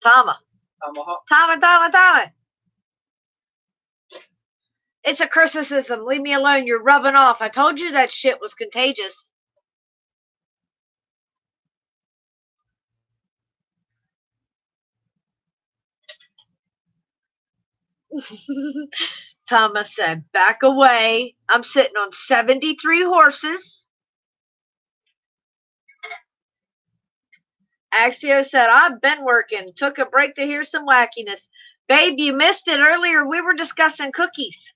Tama. Tama. It's a criticism. Leave me alone. You're rubbing off. I told you that shit was contagious. Thomas said, back away. I'm sitting on 73 horses. Axio said, I've been working. Took a break to hear some wackiness. Babe, you missed it earlier. We were discussing cookies.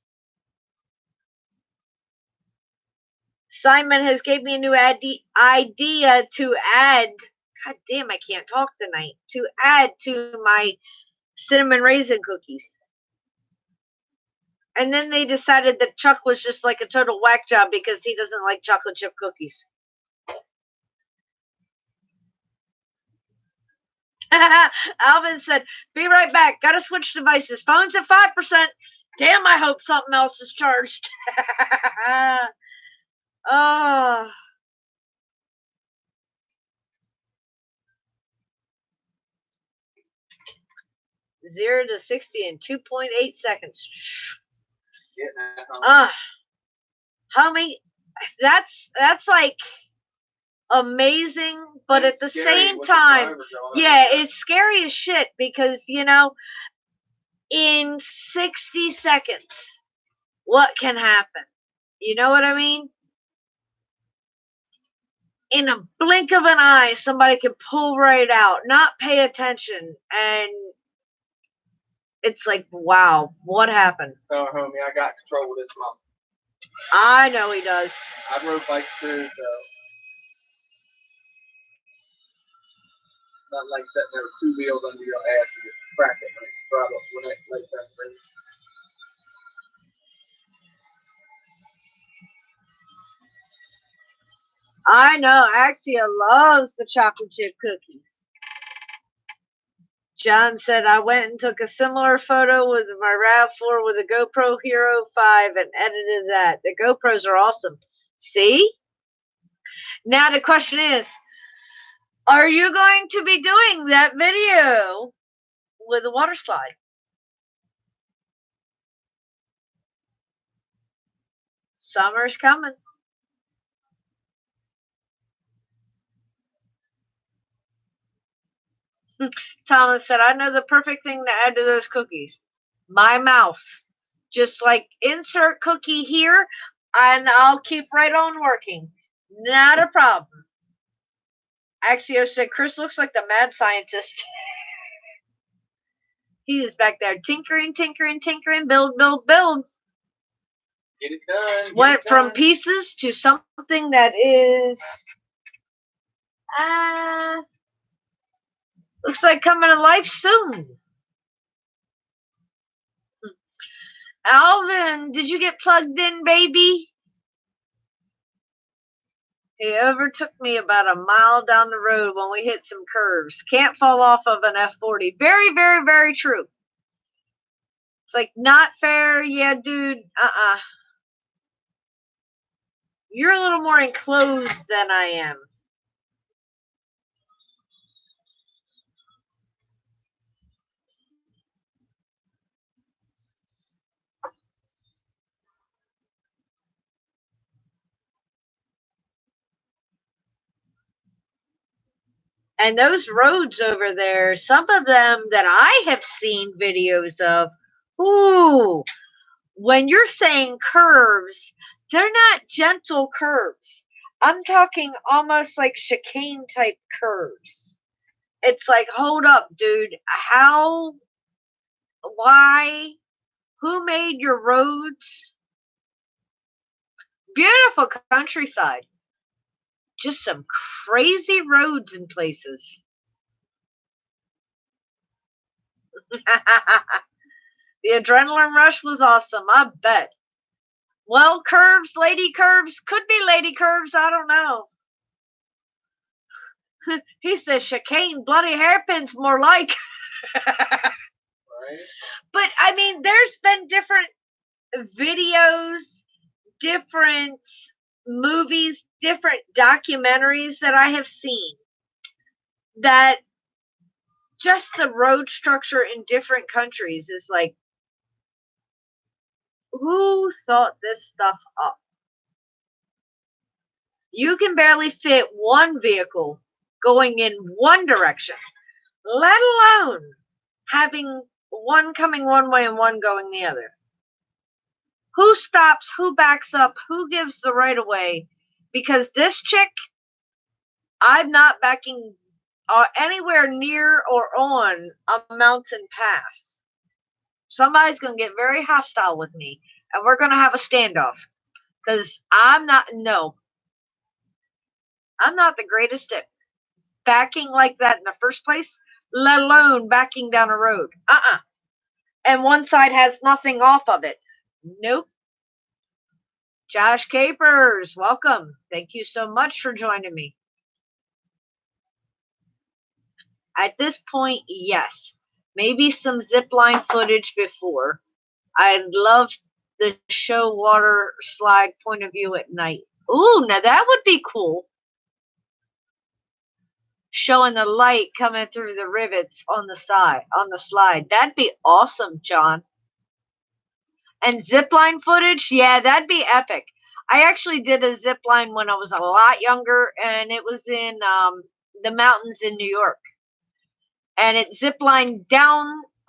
Simon has gave me a new idea to add. God damn, I can't talk tonight. To add to my cinnamon raisin cookies. And then they decided that Chuck was just like a total whack job because he doesn't like chocolate chip cookies. Alvin said, be right back. Gotta switch devices. Phone's at 5%. Damn, I hope something else is charged. Oh. 0 to 60 in 2.8 seconds. Homie, that's like amazing, but at the same time, yeah, it's scary as shit because, you know, in 60 seconds, what can happen? You know what I mean? in a blink of an eye, somebody can pull right out, not pay attention, and it's like, wow, what happened? Oh, homie, I got control of this month. I know he does. I rode bikes too, so not like sitting there with 2 wheels under your ass and just crack it when it drive up when it like that. I know. Axia loves the chocolate chip cookies. John said, I went and took a similar photo with my RAV4 with a GoPro Hero 5 and edited that. The GoPros are awesome. See? Now the question is, are you going to be doing that video with a water slide? Summer's coming. Thomas said, I know the perfect thing to add to those cookies. My mouth. Just like insert cookie here, and I'll keep right on working. Not a problem. Axio said, Chris looks like the mad scientist. He is back there tinkering, build. Get it done. Went from pieces to something that is looks like coming to life soon. Alvin, did you get plugged in, baby? He overtook me about a mile down the road when we hit some curves. Can't fall off of an F40. Very, very, very true. It's like, not fair. Yeah, dude. You're a little more enclosed than I am. And those roads over there, some of them that I have seen videos of, ooh, when you're saying curves, they're not gentle curves. I'm talking almost like chicane type curves. It's like, hold up, dude. How? Why? Who made your roads? Beautiful countryside. Just some crazy roads in places. The adrenaline rush was awesome, I bet. Well, curves, lady curves, could be lady curves, I don't know. He says chicane, bloody hairpins, more like. Right. But, I mean, there's been different videos, different movies, different documentaries that I have seen that just the road structure in different countries is like, who thought this stuff up? You can barely fit one vehicle going in one direction, let alone having one coming one way and one going the other. Who stops? Who backs up? Who gives the right of way? Because this chick, I'm not backing anywhere near or on a mountain pass. Somebody's going to get very hostile with me, and we're going to have a standoff. Because I'm not the greatest at backing like that in the first place, let alone backing down a road. And one side has nothing off of it. Nope. Josh Capers, welcome. Thank you so much for joining me. At this point, yes. Maybe some zipline footage before. I'd love the show water slide point of view at night. Ooh, now that would be cool. Showing the light coming through the rivets on the slide. That'd be awesome, John. And zipline footage, yeah, that'd be epic. I actually did a zipline when I was a lot younger, and it was in the mountains in New York. And it ziplined down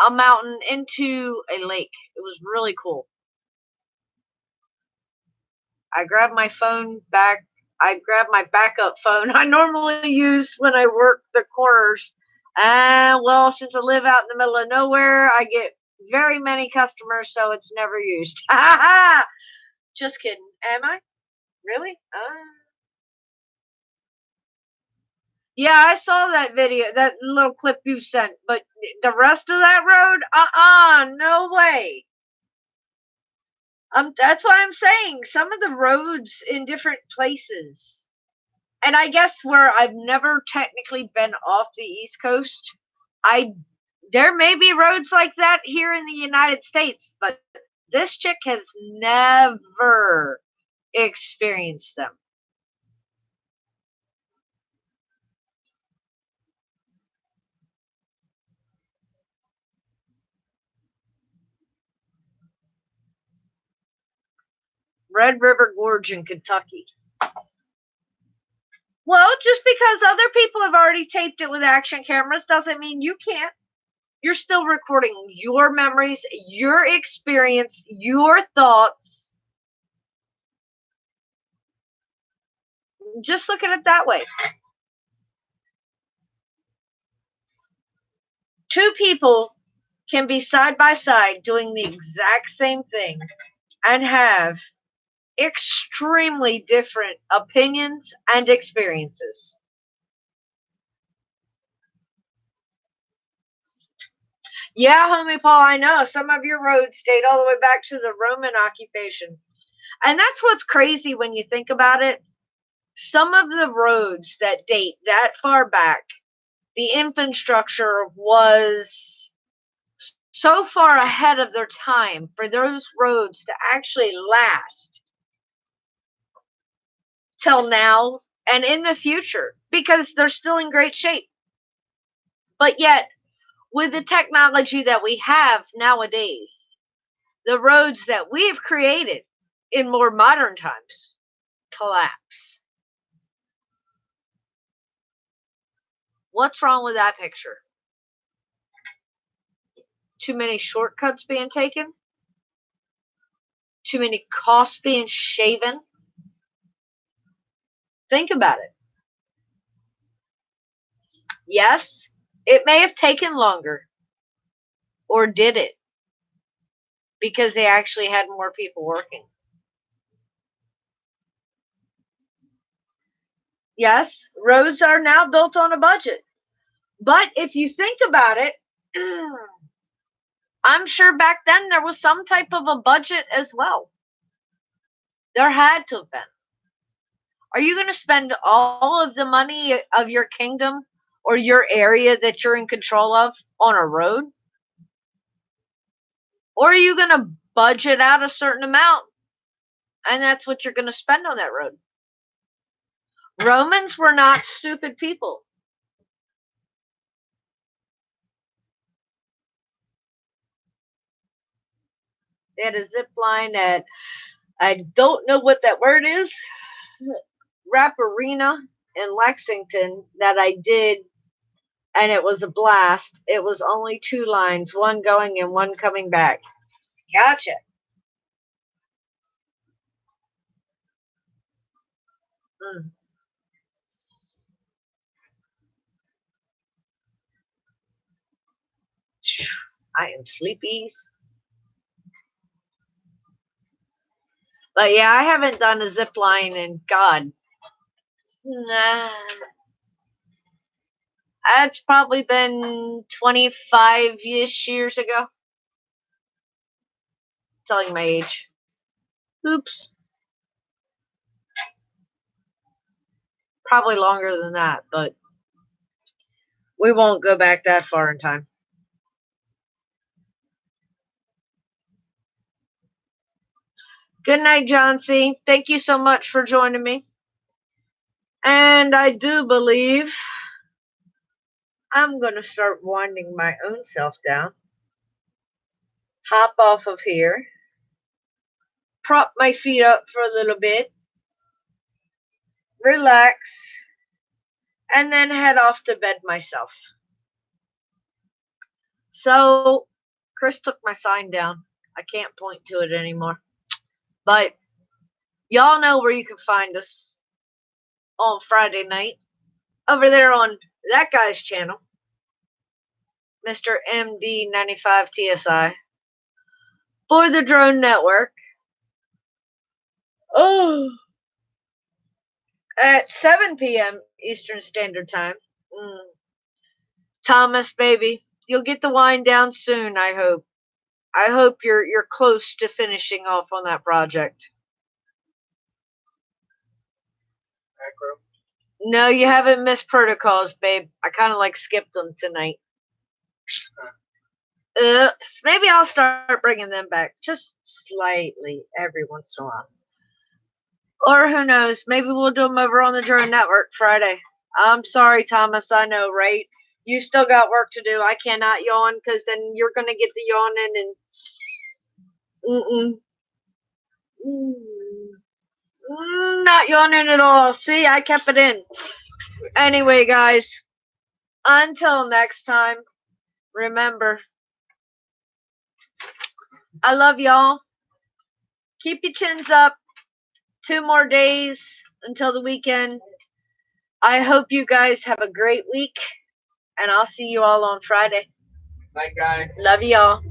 a mountain into a lake. It was really cool. I grabbed my phone back I grab my backup phone I normally use when I work the corners. And well, since I live out in the middle of nowhere, I get very many customers, so it's never used. Just kidding. Am I? Really? Yeah, I saw that video, that little clip you sent, but the rest of that road, no way. That's why I'm saying some of the roads in different places, and I guess where I've never technically been off the East Coast, I there may be roads like that here in the United States, but this chick has never experienced them. Red River Gorge in Kentucky. Well, just because other people have already taped it with action cameras doesn't mean you can't. You're still recording your memories, your experience, your thoughts. Just look at it that way. Two people can be side by side doing the exact same thing and have extremely different opinions and experiences. Yeah, homie Paul, I know some of your roads stayed all the way back to the Roman occupation. And that's what's crazy when you think about it. Some of the roads that date that far back, the infrastructure was so far ahead of their time for those roads to actually last till now and in the future because they're still in great shape. But yet, with the technology that we have nowadays, the roads that we have created in more modern times collapse. What's wrong with that picture? Too many shortcuts being taken? Too many costs being shaven? Think about it. Yes, it may have taken longer. Or did it? Because they actually had more people working. Yes, roads are now built on a budget. But if you think about it, I'm sure back then there was some type of a budget as well. There had to have been. Are you going to spend all of the money of your kingdom or your area that you're in control of on a road? Or are you going to budget out a certain amount and that's what you're going to spend on that road? Romans were not stupid people. They had a zip line at, I don't know what that word is, Rap Arena in Lexington that I did, and it was a blast. It was only 2 lines, one going and one coming back. Gotcha. Mm. I am sleepy. But yeah, I haven't done a zip line in God. Nah. That's probably been 25-ish years ago. Telling my age. Oops. Probably longer than that, but we won't go back that far in time. Good night, John C. Thank you so much for joining me. And I do believe I'm going to start winding my own self down. Hop off of here. Prop my feet up for a little bit. Relax. And then head off to bed myself. So, Chris took my sign down. I can't point to it anymore. But y'all know where you can find us. on Friday night over there on that guy's channel, Mr. MD95 TSI, for the Drone Network. Oh, at 7 p.m. Eastern Standard Time. Thomas, baby, you'll get the wind down soon, I hope. I hope you're close to finishing off on that project. Acro. No, you haven't missed protocols, babe. I kind of like skipped them tonight. Maybe I'll start bringing them back just slightly every once in a while. Or who knows? Maybe we'll do them over on the Drone Network Friday. I'm sorry, Thomas. I know, right? You still got work to do. I cannot yawn because then you're going to get the yawning and not yawning at all. See, I kept it in. Anyway, guys, until next time, remember, I love y'all. Keep your chins up. 2 more days until the weekend. I hope you guys have a great week, and I'll see you all on Friday. Night, guys. Love y'all.